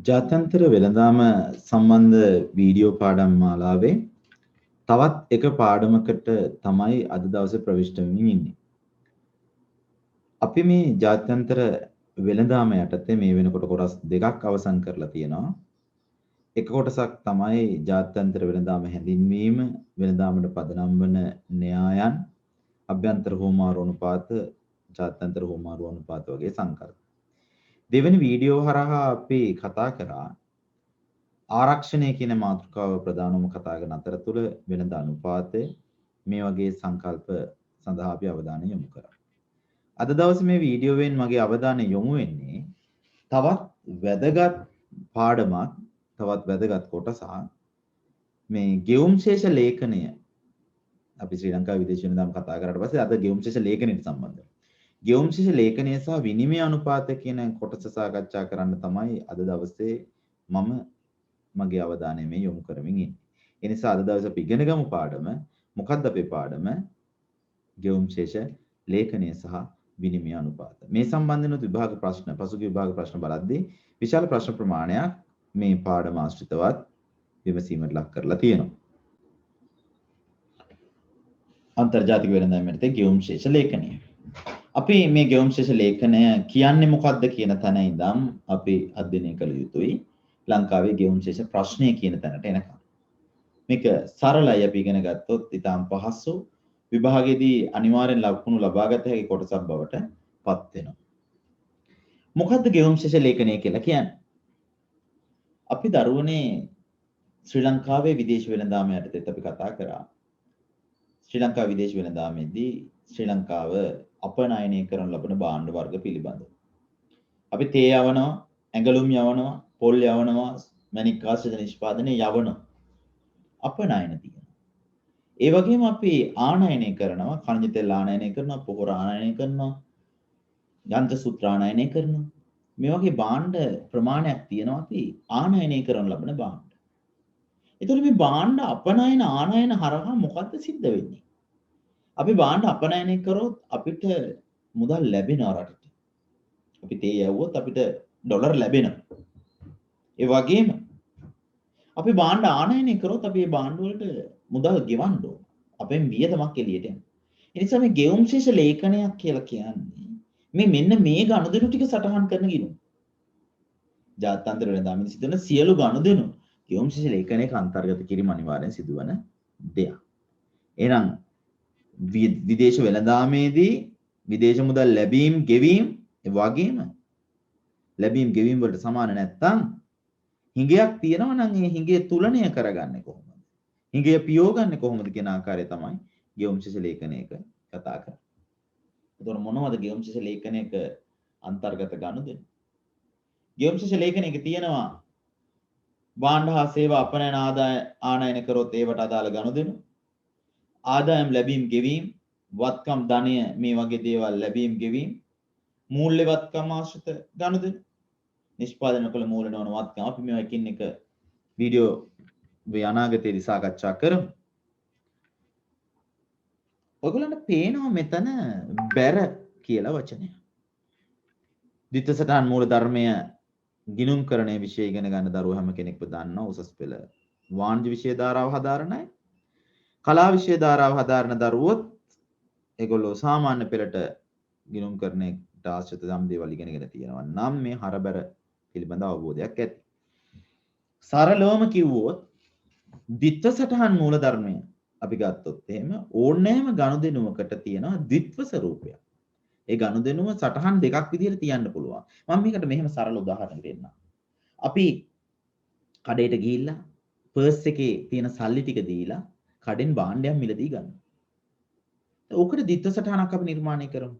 ජාත්‍යන්තර වෙළඳාම සම්බන්ධ වීඩියෝ පාඩම් මාලාවේ තවත් එක පාඩමකට තමයි අද දවසේ ප්‍රවිෂ්ඨ වෙමින් ඉන්නේ. අපි මේ ජාත්‍යන්තර වෙළඳාම යටතේ මේ වෙනකොට කොටස් දෙකක් අවසන් කරලා තියෙනවා. එක කොටසක් තමයි ජාත්‍යන්තර වෙළඳාම හැඳින්වීම, වෙළඳාමට පදනම් වන න්‍යායන්, අභ්‍යන්තර හෝමාරු අනුපාත, ජාත්‍යන්තර හෝමාරු අනුපාත වගේ සංකල්ප. දෙවෙනි වීඩියෝ හරහා අපි කතා කරා ආරක්ෂණය කියන මාතෘකාව ප්‍රධානම කතා කරන අතරතුර වෙළඳ අනුපාතය මේ වගේ සංකල්ප සඳහා අපි අවධානය යොමු කරා. අද දවසේ මේ වීඩියෝවෙන් මගේ අවධානය යොමු වෙන්නේ තවත් වැදගත් පාඩමක්, තවත් වැදගත් කොටසක් මේ ගෙවුම් ශේෂ ලේඛනය. අපි ශ්‍රී ලංකාවේ විදේශ වෙළඳාම් කතා කරාට පස්සේ අද ගෙවුම් ශේෂ ලේඛනයට සම්බන්ධයි. ගෙවුම් ශේෂ ලේඛනය සහ විනිමය අනුපාත කියන කොටස සාකච්ඡා කරන්න තමයි අද දවසේ මම මගේ අවධානය මේ යොමු කරමින් ඉන්නේ. ඒ නිසා අද දවසේ අපි ඉගෙන ගමු පාඩම. මොකක්ද අපේ පාඩම? ගෙවුම් ශේෂ ලේඛනය සහ විනිමය අනුපාත. මේ සම්බන්ධනොත් විභාග ප්‍රශ්න, පසුගිය විභාග ප්‍රශ්න බලද්දී විශාල ප්‍රශ්න ප්‍රමාණයක් මේ පාඩම ආශ්‍රිතවත් විමසීමට ලක් කරලා තියෙනවා. අන්තර්ජාතික වෙළඳාම යටතේ ගෙවුම් ශේෂ ලේඛනය. අපි මේ ගෙවුම් ශේෂ ලේඛනය කියන්නේ මොකක්ද කියන තැන ඉඳන් අපි අධ්‍යයනය කළ යුතුයි. ලංකාවේ ගෙවුම් ශේෂ ප්‍රශ්නය කියන තැනට එනකම්. මේක සරලයි අපි ඉගෙන ගත්තොත් ඉතාම පහසු විභාගයේදී අනිවාර්යෙන් ලකුණු ලබාගත හැකි කොටසක් බවට පත් වෙනවා. මොකද්ද ගෙවුම් ශේෂ ලේඛනය කියලා කියන්නේ? අපි දරුවනේ ශ්‍රී ලංකාවේ විදේශ වෙළඳාම යටතේ අපි කතා කරා. ශ්‍රී ලංකා විදේශ වෙළඳාමේදී ශ්‍රී ලංකාව අපනයනය කරන ලබන භාණ්ඩ වර්ග පිළිබඳව. අපි තේ යවනවා, ඇඟලුම් යවනවා, පොල් යවනවා, මැණික් ආශ්‍රිත නිෂ්පාදනය යවනවා. අපනයන තියෙනවා. ඒ වගේම අපි ආනයනය කරනවා, khනිජ තෙල් ආනයනය කරනවා, පොහොර ආනයනය කරනවා, යන්ත්‍ර සූත්‍ර ආනයනය කරනවා. මේ වගේ භාණ්ඩ ප්‍රමාණයක් තියෙනවා අපි ආනයනය කරන ලබන භාණ්ඩ. ඒතකොට මේ භාණ්ඩ අපනයන ආනයන හරහා මොකද්ද සිද්ධ වෙන්නේ? අපි භාණ්ඩ අපනයනය කරොත් අපිට මුදල් ලැබෙනවා රටට. අපි තේ යවුවොත් අපිට ඩොලර් ලැබෙනවා. ඒ වගේම අපි භාණ්ඩ ආනයනය කරොත් අපි මේ භාණ්ඩ වලට මුදල් ගෙවන්න ඕන. අපෙන් වියදමක් එළියට යනවා. ඒ නිසා මේ ගෙවුම් ශේෂ ලේඛනයක් කියලා කියන්නේ මෙන්න මේ ගනුදෙනු ටික සටහන් කරන ගිණුම. ජාත්‍යන්තර වෙළඳාමේ සිදුවන සියලු ගනුදෙනු ගෙවුම් ශේෂ ලේඛනයක අන්තර්ගත කිරීම අනිවාර්යෙන් සිදුවන දෙයක්. එහෙනම් විදේශ වෙළඳාමේදී විදේශ මුදල් ලැබීම් ගෙවීම් ඒ වගේම ලැබීම් ගෙවීම් වලට සමාන නැත්නම් හිඟයක් තියෙනවා නම් ඒ හිඟේ තුලණය කරගන්නේ කොහොමද? හිඟය පියෝගන්නේ කොහොමද කියන ආකාරය තමයි ගෙවුම් ශේෂ ලේඛනයක කතා කරන්නේ. එතකොට මොනවද ගෙවුම් ශේෂ ලේඛනයක අන්තර්ගත ගනුදෙනු? ගෙවුම් ශේෂ ලේඛනයක තියෙනවා භාණ්ඩ හා සේවා අපනයන ආදාය ආනයන කරොත් ඒවට අදාළ ගනුදෙනු, ආදායම් ලැබීම් ගෙවීම්, වත්කම් ධනය මේ වගේ දේවල් ලැබීම් ගෙවීම්, මූල්‍ය වත්කම් ආශ්‍රිත ගනුදෙනු, නිෂ්පාදනය කළ මූල්‍ය නොවන වත්කම්. අපි මේවා එකින් එක වීඩියෝ මේ අනාගතයේදී සාකච්ඡා කරමු. ඔයගොල්ලන්ට පේනවා මෙතන බැර කියලා වචනය. ද්විත්ව සටහන් මූල ධර්මය ගිණුම් කරණයේ විෂය ඉගෙන ගන්න දරුවෝ හැම කෙනෙක්ම දන්නවා උසස් පෙළ වාණිජ්‍ය විෂය ධාරාව හදාරන අය. කලා විෂය ධාරාව හදාරන දරුවොත් ඒගොල්ලෝ සාමාන්‍ය පෙළට ගිණුම් කරණයට ආශ්‍රිත ධම් දේවල් ඉගෙනගෙන තියෙනවා නම් මේ හරබැර පිළිබඳ අවබෝධයක් ඇති. සරලවම කිව්වොත් ද්විත්ව සටහන් මූල ධර්මය අපි ගත්තොත් එහෙම ඕනෑම ගනුදෙනුවකට තියෙනවා ද්විත්ව ස්වරූපයක්. ඒ ගනුදෙනුව සටහන් දෙකක් විදිහට තියන්න පුළුවන්. මම මේකට මෙහෙම සරල උදාහරණයක් දෙන්නම්. අපි කඩේට ගිහිල්ලා පර්ස් එකේ තියෙන සල්ලි ටික දීලා කඩෙන් භාණ්ඩයක් මිලදී ගන්නවා. ඕකට ද්විත්ව සටහනක් අපි නිර්මාණය කරමු.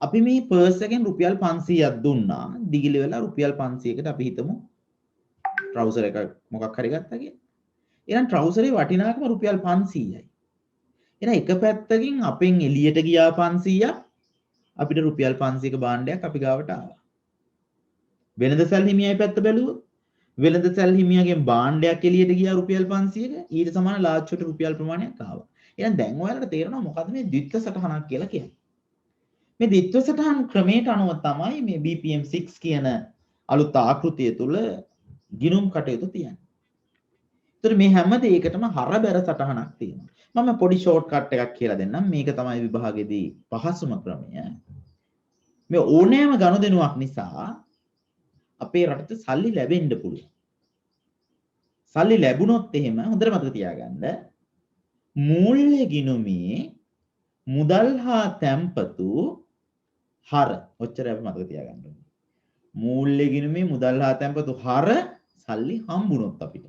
අපි මේ පර්ස් එකෙන් රුපියල් 500ක් දුන්නා. දිගිලි වෙලා රුපියල් 500කට අපි හිතමු ට්‍රවුසර් එකක් මොකක් හරි ගත්තා කියලා. එහෙනම් ට්‍රවුසරේ වටිනාකම රුපියල් 500යි. එහෙනම් එක පැත්තකින් අපෙන් එළියට ගියා 500ක් අපිට රුපියල් 500ක භාණ්ඩයක් අපි ගාවට ආවා. වෙළඳසල් හිමියයි පැත්ත බැලුවොත් වෙළඳසල් හිමියාගෙන් භාණ්ඩයක් එළියට ගියා රුපියල් 500ක ඊට සමාන ලාච්චුවට රුපියල් ප්‍රමාණයක් ආවා. එහෙනම් දැන් ඔයාලට තේරෙනවා මොකද්ද මේ ද්විත්ව සටහනක් කියලා කියන්නේ. මේ ද්විත්ව සටහන් ක්‍රමයට අනුව තමයි මේ BPM 6 කියන අලුත් ආකෘතිය තුල ගිණුම් කටයුතු තියන්නේ. ඒතර මේ හැම දෙයකටම හර බැර සටහනක් තියෙනවා. මම පොඩි ෂෝට් කට් එකක් කියලා දෙන්නම්. මේක තමයි විභාගෙදී පහසුම ක්‍රමය. මේ ඕනෑම ගනුදෙනුවක් නිසා අපේ රටට සල්ලි ලැබෙන්න පුළුවන්. සල්ලි ලැබුණොත් එහෙම හොඳට මතක තියාගන්න මූල්‍ය ගිණුමේ මුදල් හා තැන්පතු හර ඔච්චර අපි මතක තියාගන්න ඕනේ. මූල්‍ය ගිණුමේ මුදල් හා තැන්පතු හර සල්ලි හම්බුනොත් අපිට.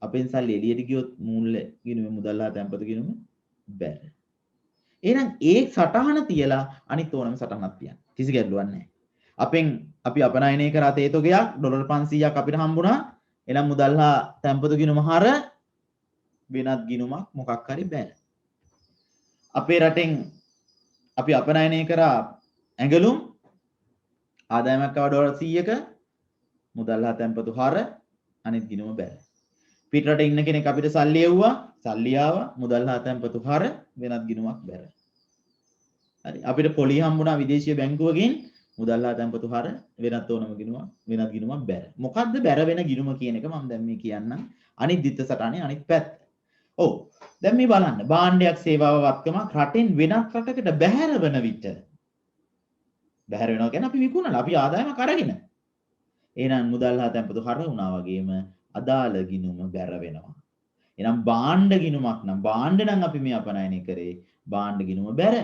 අපෙන් සල්ලි එළියට ගියොත් මූල්‍ය ගිණුමේ මුදල් හා තැන්පතු ගිණුම බැහැ. එහෙනම් ඒ සටහන තියලා අනිත් ඕනම සටහනක් තියන්න. කිසි ගැටලුවක් නැහැ. අපි අපනයනය කරා තේතොගයක් ඩොලර් 500ක් අපිට හම්බුණා. එහෙනම් මුදල් හා තැන්පතු ගිණුම හර වෙනත් ගිණුමක් මොකක් හරි බැහැ. අපේ රටෙන් අපි අපනයනය කරා ඇඟලුම් ආදායමක් ආව ඩොලර් 100ක මුදල් හා තැන්පතු හර අනිත් ගිණුම බැහැ. පිට රටේ ඉන්න කෙනෙක් අපිට සල්ලි එව්වා සල්ලි ආවා මුදල් හා තැන්පතු හර වෙනත් ගිණුමක් බැහැ. හරි අපිට පොලි හම්බුණා විදේශීය බැංකුවකින් මුදල් හා තැන්පතු හර වෙනත් ඕනම ගිණුමක් වෙනත් ගිණුමක් බැහැ. මොකද්ද බැර වෙන ගිණුම කියන එක මම දැන් මේ කියන්නම්. අනිත් දිත්ත සටහනේ අනිත් පැත්ත. ඔව් දැන් මේ බලන්න භාණ්ඩයක් සේවාව වත්කමක් රටෙන් වෙනත් රටකට බැහැර වන විට බැහැර වෙනවා කියන්නේ අපි විකුණලා අපි ආදායමක් අරගෙන. එහෙනම් මුදල් හා තැන්පතු හර වුණා වගේම අදාළ ගිණුම බැර වෙනවා. එහෙනම් භාණ්ඩ ගිණුමක් නම් භාණ්ඩ නම් අපි මේ අපනයනය කරේ භාණ්ඩ ගිණුම බැර.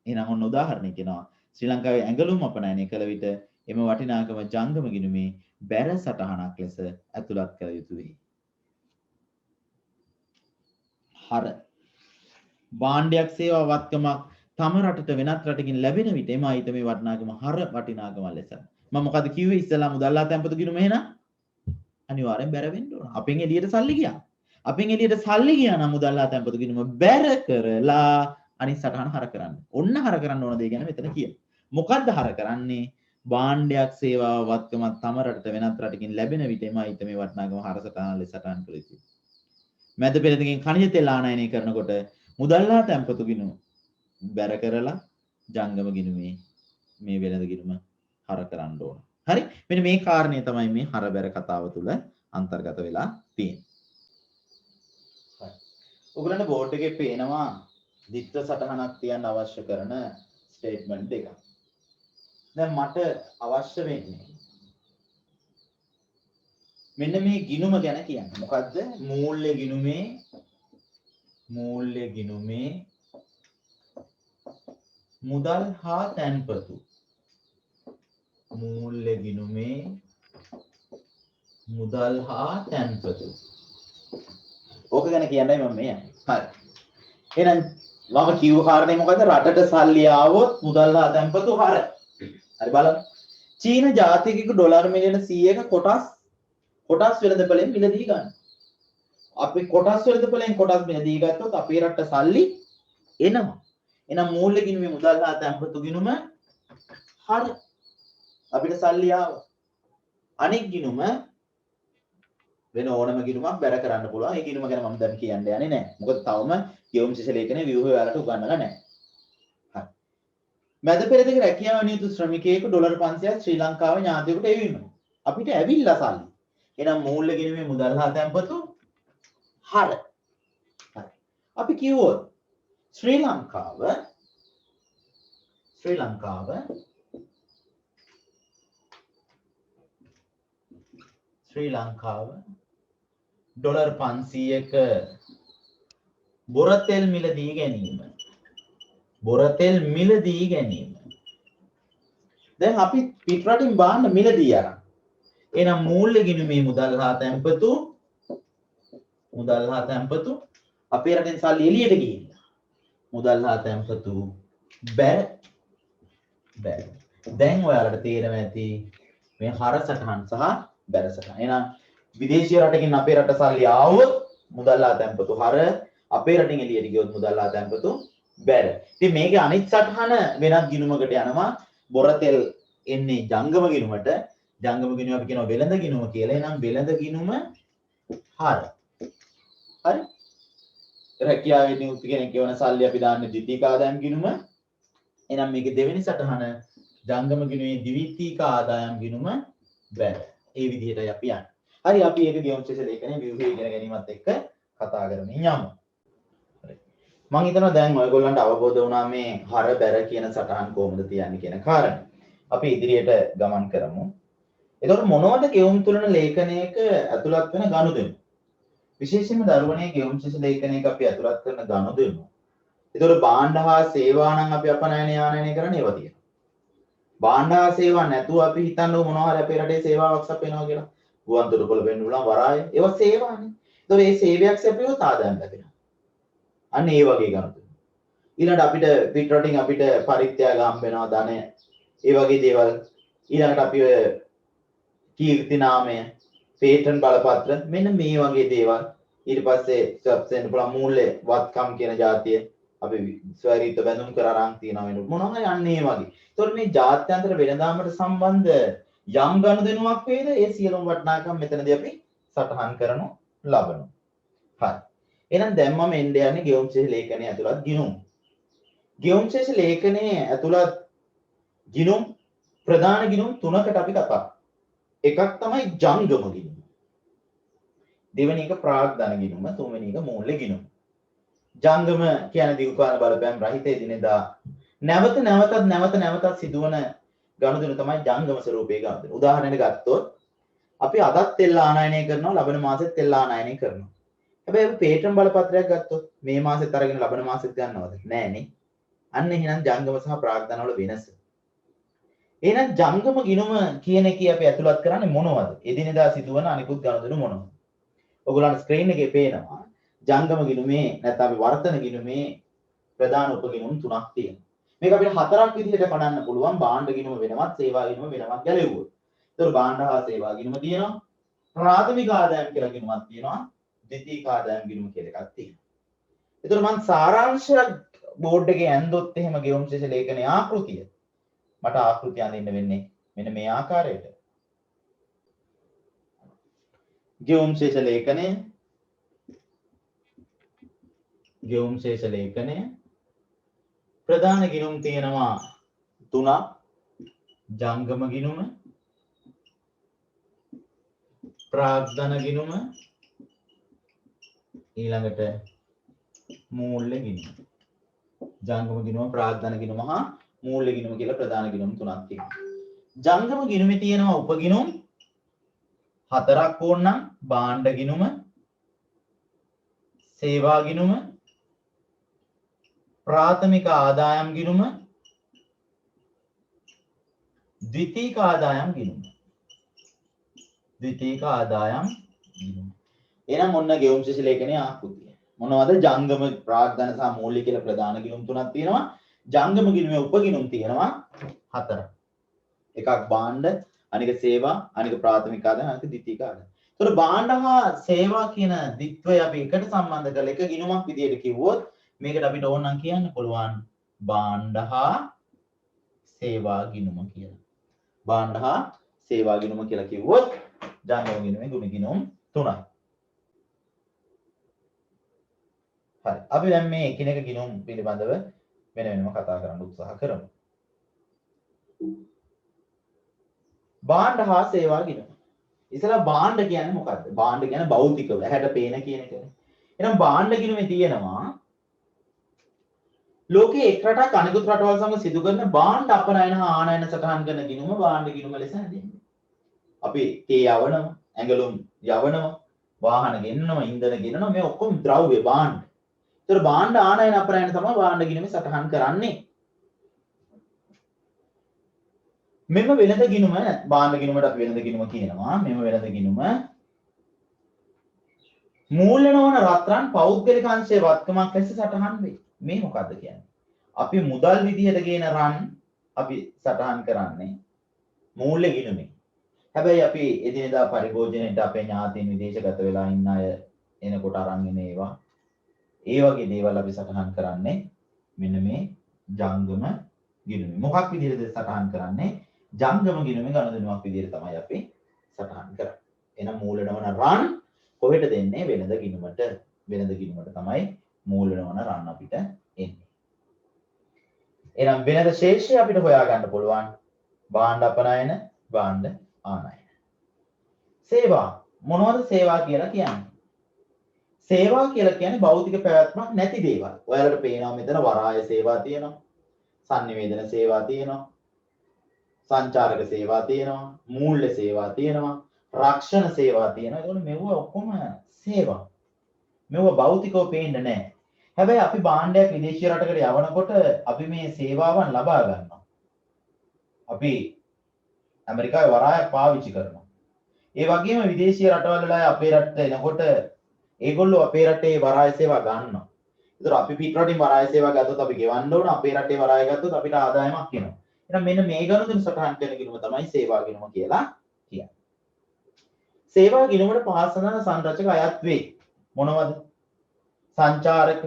එහෙනම් ඔන්න උදාහරණයක් කියනවා ශ්‍රී ලංකාවේ ඇඟලුම් අපනයනය කළ විට එම වටිනාකම ජංගම ගිණුමේ බැර සටහනක් ලෙස ඇතුළත් කළ යුතු වේ. හර භාණ්ඩයක් සේවා වත්කමක් තම රටට වෙනත් රටකින් ලැබෙන විට එම අයිතමේ වටිනාකම හර වටිනාකම ලෙස. මම මොකද කිව්වේ ඉස්සලා මුදල් හා තැන්පතු ගිණුම එහෙනම් අනිවාර්යෙන් බැර වෙන්න ඕන. අපෙන් එළියට සල්ලි ගියා. අපෙන් එළියට සල්ලි ගියා නම් මුදල් හා තැන්පතු ගිණුම බැර කරලා අනිත් සටහන හර කරන්න. ඔන්න හර කරන්න ඕන දේ ගැන මෙතන කියන. මොකද්ද හර කරන්නේ? භාණ්ඩයක් සේවාව වත්කමක් තම රටට වෙනත් රටකින් ලැබෙන විට එම අයිතමේ වටිනාකම හර සටහන ලෙස සටහන් කළ යුතුයි. මැද පෙරදිගින් khනිජ තෙල් ආනයනය කරනකොට මුදල් හා තැන්පතු ගිණුම බැර කරලා ජංගම ගිණුමේ මේ වෙළඳ ගිණුම හර කරන්න ඕන. හරි? මෙන්න මේ කාරණේ තමයි මේ හර බැර කතාව තුළ අන්තර්ගත වෙලා තියෙන්නේ. හරි. ඔයගොල්ලන්ට බෝඩ් එකේ පේනවා දිත්ත සටහනක් තියන්න අවශ්‍ය කරන ස්ටේට්මන්ට් දෙකක්. දැන් මට අවශ්‍ය වෙන්නේ මෙන්න මේ ගිණුම ගැන කියන්න. මොකද්ද? මූල්‍ය ගිණුමේ මුදල් හා තැන්පතු. මූල්‍ය ගිණුමේ මුදල් හා තැන්පතු. ඕක ගැන කියන්නයි මම මේ යන්නේ. හරි. එහෙනම් මම කිව්ව කාරණේ මොකද්ද? රටට සල්ලි ආවොත් මුදල් හා තැන්පතු හර. හරි බලන්න. චීන ජාතික ඩොලර් මිලියන 100ක කොටස් වෙළඳපොලෙන් මිලදී ගන්න. අපි කොටස් වෙළඳපොලෙන් කොටස් මිලදී ගත්තොත් අපේ රටට සල්ලි එනවා. එහෙනම් මූල්‍ය ගිණුමේ මුදල් හා තැන්පතු ගිණුම හර. අපිට සල්ලි ආවා. අනෙක් ගිණුම වෙන ඕනම ගිණුමක් බැර කරන්න පුළුවන්. ඒ ගිණුම ගැන මම දැන් කියන්න යන්නේ නැහැ. මොකද තවම ගෙවුම් ශිෂ්‍ය ලේඛනයේ ව්‍යුහය ඔයාලට උගන්වලා නැහැ. හරි. මැද පෙරදිග රැකියාව නියුතු ශ්‍රමිකයෙකු ඩොලර් 500ක් ශ්‍රී ලංකාවේ ඥාතියෙකුට එවීම. අපිට ඇවිල්ලා සල්ලි. එහෙනම් මූල්‍ය ගිණුමේ මුදල් හා තැන්පතු හර. හරි. අපි කිව්වොත් ශ්‍රී ලංකාව ඩොලර් 500ක බොරතෙල් මිලදී ගැනීම. දැන් අපි පිටරටින් බාන්න මිලදී අරන්. එහෙනම් මූල්‍ය ගිණුමේ මුදල් හා තැන්පතු අපේ රටෙන් සල්ලි එළියට ගිහිල්ලා. මුදල් හා තැන්පතු බැර. දැන් ඔයාලට තේරෙනවා ඇති මේ හර සටහන් සහ බැර සටහන්. එහෙනම් විදේශීය රටකින් අපේ රට සල්ලි ආවොත් මුදල් හා තැන්පතු හර, අපේ රටින් එළියට ගියොත් මුදල් හා තැන්පතු බැර. ඉතින් මේකේ අනිත් සටහන වෙනත් ගිණුමකට යනවා. බොරතෙල් එන්නේ ජංගම ගිණුමට. ජංගම ගිණුම අපි කියනවා වෙළඳ ගිණුම කියලා. එහෙනම් වෙළඳ ගිණුම හර. හරි? රැකියාවේ නියුක්ති කෙනෙක් එවන සල්ලි අපි දාන්නේ ද්විතීයික ආදායම් ගිණුම. එහෙනම් මේකේ දෙවෙනි සටහන ජංගම ගිණුමේ ද්විතීයික ආදායම් ගිණුම බැර. ඒ විදිහටයි අපි යන්නේ. හරි අපි ඒක ගෙවුම් ශේෂ ලේඛනයේ view ඉගෙන ගැනීමත් එක්ක කතා කරමින් යමු. හරි. මම හිතනවා දැන් ඔයගොල්ලන්ට අවබෝධ වුණා මේ හර බැර කියන සටහන් කොහොමද තියන්නේ කියන කාරණය. අපි ඉදිරියට ගමන් කරමු. එතකොට මොනවද ගෙවුම් තුලන ලේඛනයක ඇතුළත් වෙන ගනුදෙනු? විශේෂයෙන්ම දරුවනේ ගෙවුම් ශේෂ ලේඛනයක අපි ඇතුළත් කරන ගනුදෙනු. එතකොට භාණ්ඩ හා සේවා නම් අපි අපනයන යානනය කරන්නේ ඒවා තියෙනවා. භාණ්ඩ හා සේවා නැතුව අපි හිතන්නේ මොනවා හරි අපේ රටේ සේවාවක් සපයනවා කියලා. ගුවන් තොටුපළ වෙන්නුලා වරාය ඒවා සේවානේ. එතකොට මේ සේවයක් සැපයුවොත් ආදායම් ලැබෙනවා. අන්න ඒ වගේ ගනුදෙනු. ඊළඟට අපිට පිට රටින් අපිට පරිත්‍යාග හම්බ වෙනවා ධනය. ඒ වගේ දේවල්. ඊළඟට අපි ඔය කීර්ති නාමය, පේටන්ට් බලපත්‍ර මෙන්න මේ වගේ දේවල්. ඊට පස්සේ ස්ටොප්ස් වෙන්න පුළුවන් මූල්‍ය වත්කම් කියන જાතිය අපි ස්වෛරීත්ව බැඳුම් කර අරන් තියනවා වෙන මොනවා හරි අන්න ඒ වගේ. ඒතකොට මේ ජාත්‍යන්තර වෙළඳාමට සම්බන්ධ යම් ගනුදෙනුවක් වේද ඒ සියලුම වටිනාකම් මෙතනදී අපි සටහන් කරනු ලබනවා. හරි. එහෙනම් දැන් මම එන්න යන්නේ ගෙවුම් ශේෂ ලේඛනයේ ඇතුළත් ගිණුම්. ගෙවුම් ශේෂ ලේඛනයේ ඇතුළත් ගිණුම් ප්‍රධාන ගිණුම් තුනකට අපි කතා. එකක් තමයි ජංගම ගිණුම. දෙවෙනි එක ප්‍රාග්ධන ගිණුම, තුන්වෙනි එක මූල්‍ය ගිණුම. ජංගම කියන්නේ දීර්ඝකාල බලපෑම් රහිත එදිනෙදා නැවත සිදුවන ගනුදෙනු තමයි ජංගම ස්වරූපයේ ගනුදෙනු. උදාහරණයක් ගත්තොත් අපි අදත් තෙල් ආනයනය කරනවා, ලබන මාසෙත් තෙල් ආනයනය කරනවා. හැබැයි අපි පේටන්ට් බලපත්‍රයක් ගත්තොත් මේ මාසෙත් අරගෙන ලබන මාසෙත් ගන්නවද? නෑනේ. අන්න එහෙනම් ජංගම සහ ප්‍රාග්ධන වල වෙනස. එහෙනම් ජංගම ගිණුම කියන එකේ අපි ඇතුළත් කරන්නේ මොනවද? එදිනෙදා සිදුවන අනිකුත් ගනුදෙනු මොනවද? ඔයගොල්ලන්ට ස්ක්‍රීන් එකේ පේනවා ජංගම ගිණුමේ නැත්නම් අපි වර්තන ගිණුමේ ප්‍රධාන උපගිණුම් තුනක් තියෙනවා. මේක අපිට හතරක් විදිහට කඩන්න පුළුවන්. භාණ්ඩ ගිණුම වෙනවත්, සේවා ගිණුම වෙනවත් ගැලෙව්වොත්. ඒතකොට භාණ්ඩ හා සේවා ගිණුම තියෙනවා. ප්‍රාථමික ආදායම් කියලා ගිණුමක් තියෙනවා. ද්විතීයික ආදායම් ගිණුම කියලා එකක් තියෙනවා. ඒතකොට මම සාරාංශයක් බෝඩ් එකේ ඇන්දොත් එහෙම ගෙවුම් ශේෂ ලේඛනයේ ආකෘතිය මට ආකෘතිය අඳින්න වෙන්නේ මෙන්න මේ ආකාරයට. ගෙවුම් ශේෂ ලේඛනය ප්‍රධාන ගිණුම් තියෙනවා තුනක්. ජංගම ගිණුම, ප්‍රාග්ධන ගිණුම, ඊළඟට මූල්‍ය ගිණුම. ජංගම ගිණුම, ප්‍රාග්ධන ගිණුම හා මූල්‍ය ගිණුම කියලා ප්‍රධාන ගිණුම් තුනක් තියෙනවා. ජංගම ගිණුමේ තියෙනවා උපගිණුම් හතරක් ඕනනම් භාණ්ඩ ගිණුම, සේවා ගිණුම, ප්‍රාථමික ආදායම් ගිණුම, ද්විතීයික ආදායම් ගිණුම. එහෙනම් ඔන්න ගෙවුම් ශේෂ ලේඛනයේ ආකෘතිය. මොනවද? ජංගම, ප්‍රාග්ධන සහ මූල්‍ය කියලා ප්‍රධාන ගිණුම් තුනක් තියෙනවා. ජංගම ගිණුමේ උපගිණුම් තියෙනවා හතරක්. එකක් භාණ්ඩ, අනික සේවා, අනික ප්‍රාථමික ආදායම්, අනික ද්විතීයික ආදායම්. ඒතකොට භාණ්ඩ හා සේවා කියන ද්විත්වය අපි එකට සම්බන්ධ කරලා එක ගිණුමක් විදියට කිව්වොත් මේකට අපිට ඕන නම් කියන්න පුළුවන් භාණ්ඩ හා සේවා ගිණුම කියලා. භාණ්ඩ හා සේවා ගිණුම කියලා කිව්වොත් ජංගම ගිණුමේ ගුණ ගිණුම් තුනයි. හරි. අපි දැන් මේ එකිනෙක ගිණුම් පිළිබඳව වෙන වෙනම කතා කරන්න උත්සාහ කරමු. භාණ්ඩ හා සේවා ගිණුම. ඉතලා භාණ්ඩ කියන්නේ මොකද්ද? භාණ්ඩ කියන්නේ භෞතිකව ඇහැට පේන කියන එකනේ. එහෙනම් භාණ්ඩ ගිණුමේ තියෙනවා ලෝකයේ එක් රටක් අනෙකුත් රටවල් සමග සිදු කරන භාණ්ඩ අපනයන හා ආනයන සටහන් කරන ගිණුම භාණ්ඩ ගිණුම ලෙස හැඳින්වෙනවා. අපි තේ යවනවා, ඇඟලුම් යවනවා, වාහන ගෙන්නනවා, ඉන්ධන ගෙන්නනවා, මේ ඔක්කොම ද්‍රව්‍ය භාණ්ඩ. ඒතර භාණ්ඩ ආනයන අපනයන තමයි භාණ්ඩ ගිණුමේ සටහන් කරන්නේ. මෙම වෙළඳ ගිණුම භාණ්ඩ ගිණුමට අපි වෙළඳ ගිණුම කියනවා. මෙම වෙළඳ ගිණුම මූල්‍ය නොවන රත්රන් පෞද්ගලික අංශයේ වත්කමක් ලෙස සටහන් වේ. මේ මොකද්ද කියන්නේ? අපි මුදල් විදිහට ගේන රන් අපි සටහන් කරන්නේ මූල්‍ය ගිණුමේ. හැබැයි අපි එදිනෙදා පරිභෝජනයේට අපේ ඥාතීන් විදේශගත වෙලා ඉන්න අය එනකොට අරන් එන ඒවා ඒ වගේ දේවල් අපි සටහන් කරන්නේ මෙන්න මේ ජංගම ගිණුමේ. මොකක් විදිහටද සටහන් කරන්නේ? ජංගම ගිණුමේ ගනුදෙනුවක් විදිහට තමයි අපි සටහන් කරන්නේ. එහෙනම් මූල්‍ය නොවන රන් කොහෙට දෙන්නේ? වෙළඳ ගිණුමට. වෙළඳ ගිණුමට තමයි මූල්‍ය නොවන රන් අපිට එන්නේ. එහෙනම් වෙළඳ ශේෂ්ත්‍රය අපිට හොයාගන්න පුළුවන් භාණ්ඩ අපනයන, භාණ්ඩ ආනයන. සේවා මොනවද සේවා කියලා කියන්නේ? සේවා කියලා කියන්නේ භෞතික පැවැත්මක් නැති දේවල්. ඔයාලට පේනවා මෙතන වරාය සේවා තියෙනවා. sannivedana සේවා තියෙනවා. සංචාරක සේවා තියෙනවා. මූල්‍ය සේවා තියෙනවා. රක්ෂණ සේවා තියෙනවා. ඒකෝනේ මෙව ඔක්කොම සේවා. මෙව භෞතිකව පේන්නේ නැහැ. හැබැයි අපි භාණ්ඩයක් විදේශීය රටකට යවනකොට අපි මේ සේවාවන් ලබා ගන්නවා. අපි ඇමරිකාවේ වරායක් පාවිච්චි කරනවා. ඒ වගේම විදේශීය රටවල වල අපේ රටට එනකොට ඒගොල්ලෝ අපේ රටේ වරාය සේවා ගන්නවා. ඒතර අපි පිට රටින් වරාය සේවා ගත්තොත් අපි ගෙවන්න ඕන. අපේ රටේ වරාය ගත්තොත් අපිට ආදායමක් එනවා. එහෙනම් මෙන්න මේ ගනුදෙනු සටහන් කරන ගිණුම තමයි සේවා ගිණුම කියලා කියන්නේ. සේවා ගිණුමට පාසන සංරචක අයත් වේ. මොනවද? සංචාරක,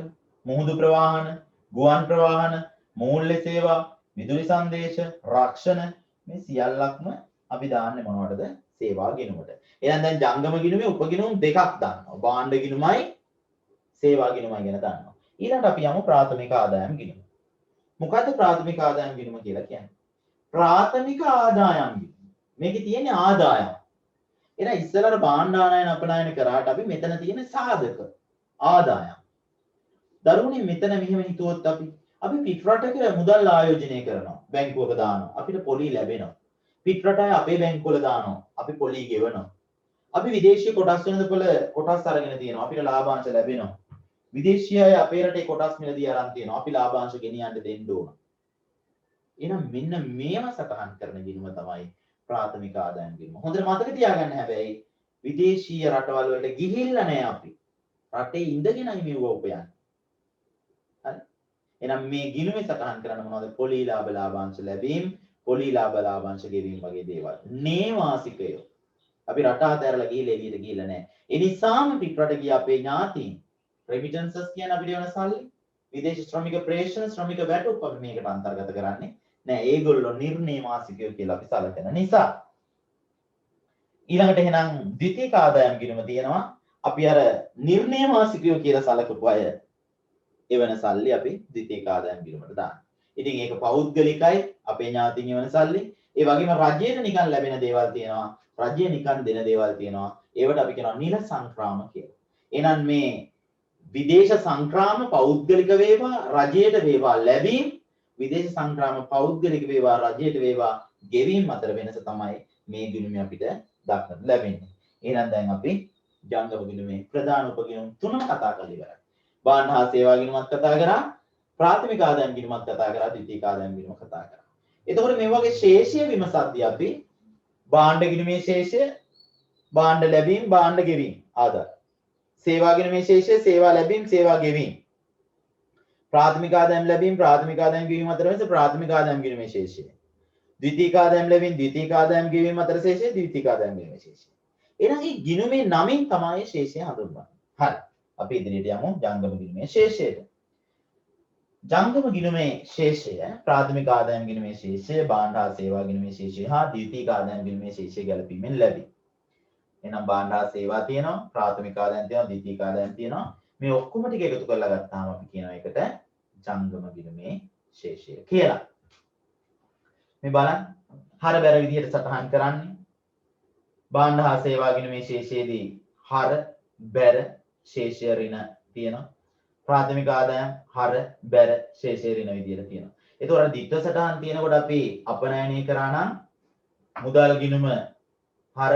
මුහුදු ප්‍රවාහන, ගුවන් ප්‍රවාහන, මූල්‍ය සේවා, විදුලි සංදේශ, රක්ෂණ මේ සියල්ලක්ම අපි දාන්නේ මොනවටද? සේවා ගිණුමට. එහෙනම් දැන් ජංගම ගිණුමේ උපගිණුම් දෙකක් දානවා. භාණ්ඩ ගිණුමයි සේවා ගිණුමයි ගැන දානවා. ඊළඟට අපි යමු ප්‍රාථමික ආදායම් ගිණුම. මොකද්ද ප්‍රාථමික ආදායම් ගිණුම කියලා කියන්නේ? ප්‍රාථමික ආදායම් ගිණුම. මේකේ තියෙන්නේ ආදායම්. එහෙනම් ඉස්සෙල්ලා භාණ්ඩ ආනයන අපනයන කරාට අපි මෙතන තියෙන සාධක ආදායම්. දරුවනේ මෙතන මෙහෙම හිතුවොත් අපි පිට රටක මුදල් ආයෝජනය කරනවා. බැංකුවක දානවා. අපිට පොලි ලැබෙනවා. පිට රටේ අපේ බැංකුවල දානවා. අපි පොලි ගෙවනවා. අපි විදේශීය කොටස් වෙනදපොළ කොටස් අරගෙන තියෙනවා. අපිට ලාභාංශ ලැබෙනවා. විදේශීය අය අපේ රටේ කොටස් මිලදී අරන් තියෙනවා. අපි ලාභාංශ ගෙනියන්න දෙන්න ඕන. එහෙනම් මෙන්න මේව සටහන් කරන ගිණුම තමයි ප්‍රාථමික ආදායම් ගිණුම. හොඳට මතක තියාගන්න හැබැයි විදේශීය රටවල් වලට ගිහිල්ලා නැහැ අපි. රටේ ඉඳගෙනයි මෙව උපයන්නේ. හරි. එහෙනම් මේ ගිණුමේ සටහන් කරන්න මොනවද? පොලි ලාභ ලාභාංශ ලැබීම්, පොලි ලාභ ලාභාංශ ගෙවීම වගේ දේවල්. නේවාසිකය. අපි රට අතහැරලා ගිහිල්ලා එළියට ගිහිල්ලා නැහැ. ඒ නිසාම පිට රට ගිය අපේ ඥාතීන් රෙමිටන්සස් කියන අපිට වෙන සල්ලි විදේශ ශ්‍රමික ප්‍රේෂණ ශ්‍රමික වැටුප් අපි මේකට අන්තර්ගත කරන්නේ නෑ. ඒගොල්ලෝ නිර්නේමාසිකයෝ කියලා අපි සැලකන නිසා ඊළඟට එහෙනම් ද්විතීයික ආදායම් ගිණුම තියෙනවා. අපි අර නිර්නේමාසිකයෝ කියලා සැලකපු අය එවන සල්ලි අපි ද්විතීයික ආදායම් ගිණුමට දානවා. ඉතින් ඒක පෞද්ගලිකයි අපේ ඥාතීන් එවන සල්ලි. ඒ වගේම රජයට නිකන් ලැබෙන දේවල් තියෙනවා. රජය නිකන් දෙන දේවල් තියෙනවා. ඒවට අපි කියනවා නිල සංක්‍රාම කියලා. එහෙනම් මේ විදේශ සංක්‍රාම පෞද්ගලික වේවා රජයට වේවා ලැබීම්, විදේශ සංක්‍රාම පෞද්ගලික වේවා රජයට වේවා ගෙවීම් අතර වෙනස තමයි මේ ගිණුමේ අපිට දක්නට ලැබෙන්නේ. එහෙනම් දැන් අපි ජංගම ගිණුමේ ප්‍රධාන උපගිණුම් තුනම කතා කරලා ඉවරයි. භාණ්ඩ හා සේවා ගිණුමත් කතා කරා, ප්‍රාථමික ආදායම් ගිණුමත් කතා කරා, ද්විතීයික ආදායම් ගිණුම කතා කරා. එතකොට මේ වගේ ශේෂය විමසද්දී අපි භාණ්ඩ ගිණුමේ ශේෂය, භාණ්ඩ ලැබීම්, භාණ්ඩ ගෙවීම් ආදාය. සේවා ගිණුමේ ශේෂය, සේවා ලැබීම්, සේවා ගෙවීම්. ප්‍රාථමික ආදායම් ලැබීම්, ප්‍රාථමික ආදායම් ගෙවීම අතර වෙනස ප්‍රාථමික ආදායම් ගිණුමේ ශේෂය. ද්විතීයික ආදායම් ලැබීම්, ද්විතීයික ආදායම් ගෙවීම අතර ශේෂය, ද්විතීයික ආදායම් ගෙවීමේ ශේෂය. එහෙනම් මේ ගිණුමේ නමින් තමයි ශේෂය හඳුන්වන්නේ. හරි. අපි ඉදිරියට යමු ජංගම ගිණුමේ ශේෂයට. ජංගම ගිණුමේ ශේෂය ප්‍රාථමික ආදායම් ගිණුමේ ශේෂය, භාණ්ඩ හා සේවා ගිණුමේ ශේෂය හා ද්විතීයික ආදායම් ගිණුමේ ශේෂය ගැලපීමෙන් ලැබේ. එහෙනම් භාණ්ඩ හා සේවා තියෙනවා, ප්‍රාථමික ආදායම් තියෙනවා, ද්විතීයික ආදායම් තියෙනවා. මේ ඔක්කොම ටික එකතු කරලා ගත්තාම අපි කියනවා ඒකට ජංගම ගිණුමේ ශේෂය කියලා. මේ බලන්න හර බැර විදිහට සටහන් කරන්නේ. භාණ්ඩ හා සේවා ගිණුමේ ශේෂයේදී හර බැර ශේෂය ඍණ තියෙනවා. ප්‍රාථමික ආදායම් හර බැර ශේෂය ඍණ විදිහට තියෙනවා. ඒතකොට දිට්ඨ සටහන් තියෙනකොට අපි අපනයනය කරා නම් මුදල් ගිණුම හර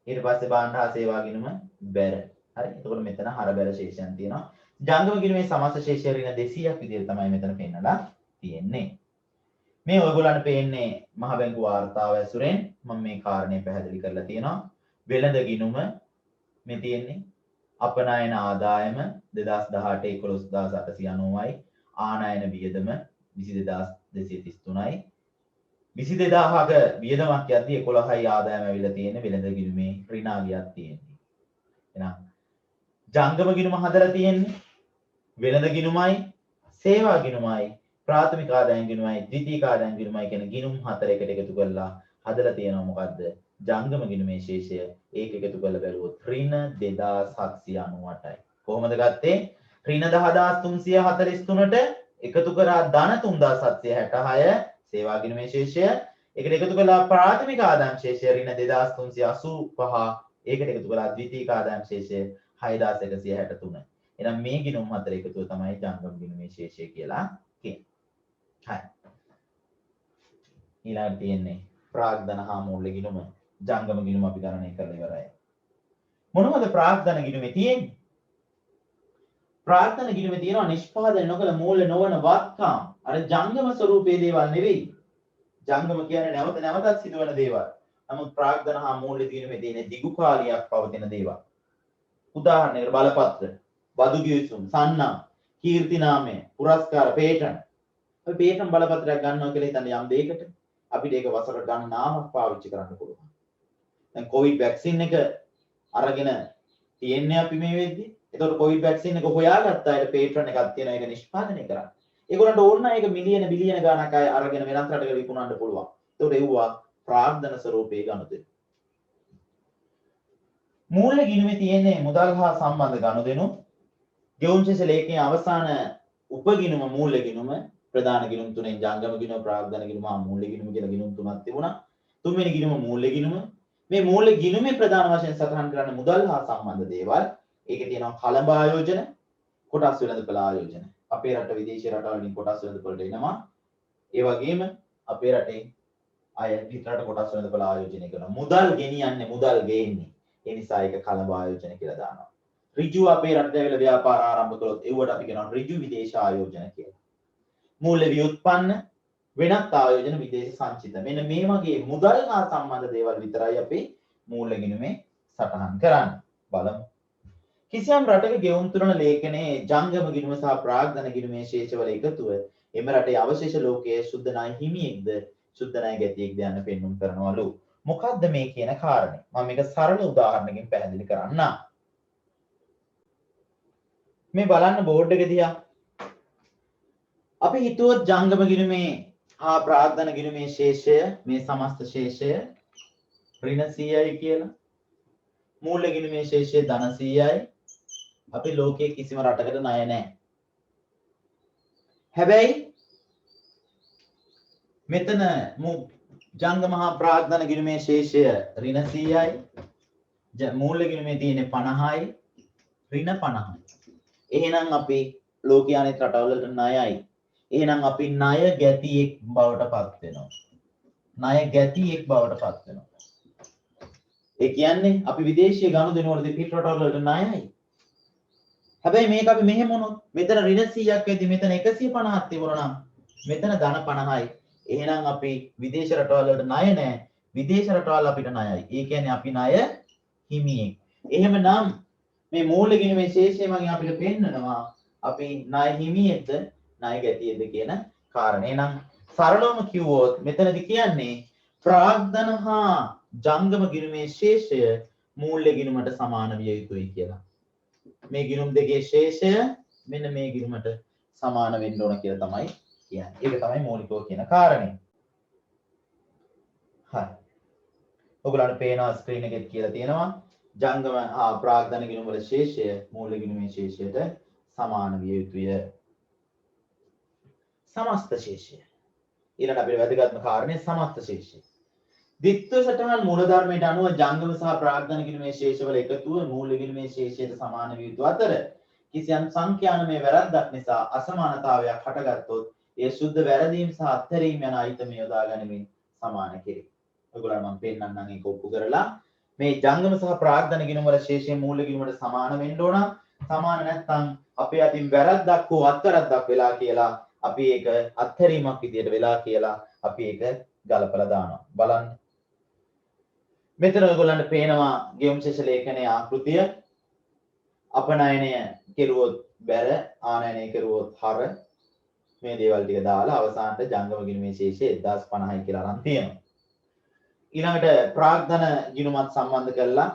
ඊට පස්සේ භාණ්ඩ හා සේවා ගිණුම බැර. හරි. එතකොට මෙතන හර බැර ශේෂයන් තියෙනවා. ජංගම ගිණුමේ සමස්ත ශේෂය ඍණ 200ක් විදිහට තමයි මෙතන පෙන්නලා තියෙන්නේ. මේ ඔයගොල්ලන්ට පේන්නේ මහ බැංකු වාර්තාව ඇසුරෙන් මම මේ කාරණේ පැහැදිලි කරලා තියෙනවා. වෙළඳ ගිණුම මේ තියෙන්නේ. අපනයන ආදායම 2018 11890යි. ආනයන වියදම 22233යි. 22000ක වියදමක් යද්දී 11යි ආදායම ඇවිල්ලා තියෙන්නේ. වෙළඳ ගිණුමේ ඍණාලියක් තියෙන්නේ. එහෙනම් ජංගම ගිණුම හදලා තියෙන්නේ වෙළඳ ගිණුමයි, සේවා ගිණුමයි, ප්‍රාථමික ආදායම් ගිණුමයි, ද්විතීයික ආදායම් ගිණුමයි කියන ගිණුම් හතර එකට එකතු කරලා හදලා තියෙනවා මොකද්ද? ජංගම ගිණුමේ ශේෂය. ඒක එකතු කරලා බැලුවොත් ඍණ 2798යි. කොහොමද ගත්තේ? ඍණ 10343ට එකතු කරා ධන 3766 සේවා ගිණුමේ ශේෂය. ඒකට එකතු කළා ප්‍රාථමික ආදායම් ශේෂය ඍණ 2385 ඒකට එකතු කළා ද්විතීයික ආදායම් ශේෂය 6163. එහෙනම් මේ ගිණුම් හතර එකතුව තමයි ජංගම ගිණුමේ ශේෂය කියලා කියන්නේ. හරි. ඊළඟට තියෙන්නේ ප්‍රාග්ධන හා මූල්‍ය ගිණුම. ජංගම ගිණුම අපි ගණනය කරලා ඉවරයි. මොනවද ප්‍රාග්ධන ගිණුමේ තියෙන්නේ? ප්‍රාග්ධන ගිණුමේ තියෙනවා නිෂ්පාදනය නොකළ මූල්‍ය නොවන වත්කම්. අර ජංගම ස්වරූපයේ දේවල් නෙවෙයි. ජංගම කියන්නේ නැවත නැවතත් සිදුවන දේවල්. නමුත් ප්‍රාග්ධන හා මූල්‍ය ගිණුමේ තියෙන දිගු කාලයක් පවතින දේවල්. උදාහරණයකට බලපත්‍ර, බදු ගිවිසුම්, සන්නම්, කීර්තිනාමය, පුරස්කාර, පේටන්. අපි පේටන් බලපත්‍රයක් ගන්නවා කියලා හිතන්න යම් දෙයකට අපිට ඒක වසර ගණනාවක් පාවිච්චි කරන්න පුළුවන්. දැන් කොවිඩ් වැක්සින් එක අරගෙන තියෙන්නේ අපි මේ වෙද්දි. එතකොට කොවිඩ් වැක්සින් එක හොයාගත්ත අයට පේටන් එකක් තියෙනවා ඒක නිෂ්පාදනය කරන්න. ඒගොල්ලන්ට ඕන නම් ඒක මිලියන බිලියන ගණනක් අය අරගෙන වෙනත් රටක විකුණන්න පුළුවන්. එතකොට ඒවා ප්‍රාග්ධන ස්වරූපයේ ගනුදෙනු. මූල්‍ය ගිණුමේ තියෙන්නේ මුදල් හා සම්බන්ධ ගනුදෙනු. ගෙවුම් ශේෂ ලේඛනයේ අවසාන උපගිණුම මූල්‍ය ගිණුම, ප්‍රධාන ගිණුම් තුනෙන් ජංගම ගිණුම, ප්‍රාග්ධන ගිණුම හා මූල්‍ය ගිණුම කියලා ගිණුම් තුනක් තිබුණා. තුන්වෙනි ගිණුම මූල්‍ය ගිණුම. මේ මූල්‍ය ගිණුමේ ප්‍රධාන වශයෙන් සටහන් කරන්නේ මුදල් හා සම්බන්ධ දේවල්. ඒකේ තියෙනවා කලබ ආයෝජන, කොටස් වෙළඳපොළ ආයෝජන. අපේ රට විදේශීය රටවල් වලින් කොටස් වෙළඳපොළට එනවා. ඒ වගේම අපේ රටේ අය පිටරට කොටස් වෙළඳපොළ ආයෝජනය කරනවා. මුදල් ගෙනියන්නේ මුදල් ගේන්නේ. ඒ නිසා ඒක කලබ ආයෝජන කියලා දානවා. ඍජු අපේ රටට ඇවිල්ලා ව්‍යාපාර ආරම්භ කළොත් ඒවට අපි කියනවා ඍජු විදේශ ආයෝජන කියලා. මූල්‍ය ව්‍යුත්පන්න වෙනත් ආයෝජන විදේශ සංචිත. මෙන්න මේ වගේ මුදල් හා සම්බන්ධ දේවල් විතරයි අපි මූල්‍ය ගිණුමේ සටහන් කරන්නේ. බලමු. කිසියම් රටක ගෙවුම් තුරන ලේඛනයේ ජංගම ගිණුම සහ ප්‍රාග්ධන ගිණුමේ ශේෂවල එකතුව එම රටේ අවශේෂ ලෝකයේ සුද්ධ ණය හිමියෙක්ද සුද්ධ ණය ගැතියෙක්ද යන පෙන්눔 කරනවලු. මොකද්ද මේ කියන කාරණේ? මම මේක සරල උදාහරණකින් පැහැදිලි කරන්නම්. මේ බලන්න බෝඩ් එක දිහා. අපි හිතුවොත් ජංගම ගිණුමේ හා ප්‍රාග්ධන ගිණුමේ ශේෂය මේ සමස්ත ශේෂය ඍණ 100යි කියලා. මූල්‍ය ගිණුමේ ශේෂය ධන 100යි. අපි ලෝකයේ කිසිම රටකට ණය නැහැ. හැබැයි මෙතන ජංගම හා ප්‍රාග්ධන ගිණුමේ ශේෂය ඍණ 100යි. මූල්‍ය ගිණුමේ තියෙන්නේ 50යි. ඍණ 50යි. එහෙනම් අපි ලෝකයේ අනෙක් රටවල් වලට ණයයි. එහෙනම් අපි ණය ගැතියෙක් බවට පත් වෙනවා. ණය ගැතියෙක් බවට පත් වෙනවා. ඒ කියන්නේ අපි විදේශීය ගනුදෙනු වලදී පිට රටවල් වලට ණයයි. හැබැයි මේක අපි මෙහෙම වුණොත් මෙතන ඍණ 100ක් වෙද්දි මෙතන 150ක් තිබුණා නම් මෙතන ධන 50යි. එහෙනම් අපි විදේශ රටවල් වලට ණය නැහැ. විදේශ රටවල් අපිට ණයයි. ඒ කියන්නේ අපි ණය හිමියෙක්. එහෙමනම් මේ මූල්‍ය ගිණුමේ ශේෂය මගෙන් අපිට පෙන්නනවා අපි ණය හිමියෙක්ද ණය ගැතියෙක්ද කියන කාරණේ. එහෙනම් සරලවම කිව්වොත් මෙතනදි කියන්නේ ප්‍රාග්ධන හා ජංගම ගිණුමේ ශේෂය මූල්‍ය ගිණුමට සමාන විය යුතුයි කියලා. මේ ගිණුම් දෙකේ ශේෂය මෙන්න මේ ගිණුමට සමාන වෙන්න ඕන කියලා තමයි කියන්නේ. ඒක තමයි මූලිකව කියන කාරණේ. හරි. ඔයගොල්ලන්ට පේනවා ස්ක්‍රීන් එකේ කියලා තියෙනවා ජංගම හා ප්‍රාග්ධන ගිණුම් වල ශේෂය මූල්‍ය ගිණුමේ ශේෂයට සමාන විය යුතුය. සමස්ත ශේෂය. ඊළඟ අපේ වැදගත්ම කාරණේ සමස්ත ශේෂය. ද්විත්ව සටහන් මූලධර්මයට අනුව ජංගම සහ ප්‍රාග්ධන ගිණුමේ ශේෂවල එකතුව මූල්‍ය ගිණුමේ ශේෂයට සමාන විය යුතු අතර කිසියම් සංඛ්‍යානමය වැරද්දක් නිසා අසමානතාවයක් හටගත්තොත් ඒ සුද්ධ වැරදීම් සහ අත්හැරීම් යන අයිතම යොදා ගනිමින් සමාන කෙරේ. ඔයගොල්ලන්ට මම පෙන්නන්නම් ඒක ඔප්පු කරලා මේ ජංගම සහ ප්‍රාග්ධන ගිණුම වල ශේෂය මූල්‍ය ගිණුමට සමාන වෙන්න ඕන. සමාන නැත්නම් අපේ අතින් වැරද්දක් හෝ අත්වැරද්දක් වෙලා කියලා අපි ඒක අත්හැරීමක් විදියට වෙලා කියලා අපි ඒක ගලපලා දානවා. බලන්න. මෙතන ඔයගොල්ලන්ට පේනවා ගෙවුම් ශේෂ ලේඛනයේ ආකෘතිය. අපනයනය කෙරුවොත් බැර, ආනයනය කෙරුවොත් හර. මේ දේවල් ටික දාලා අවසානට ජංගම ගිණුමේ ශේෂය 1050යි කියලා අරන් තියෙනවා. ඊළඟට ප්‍රාග්ධන ගිණුමත් සම්බන්ධ කරලා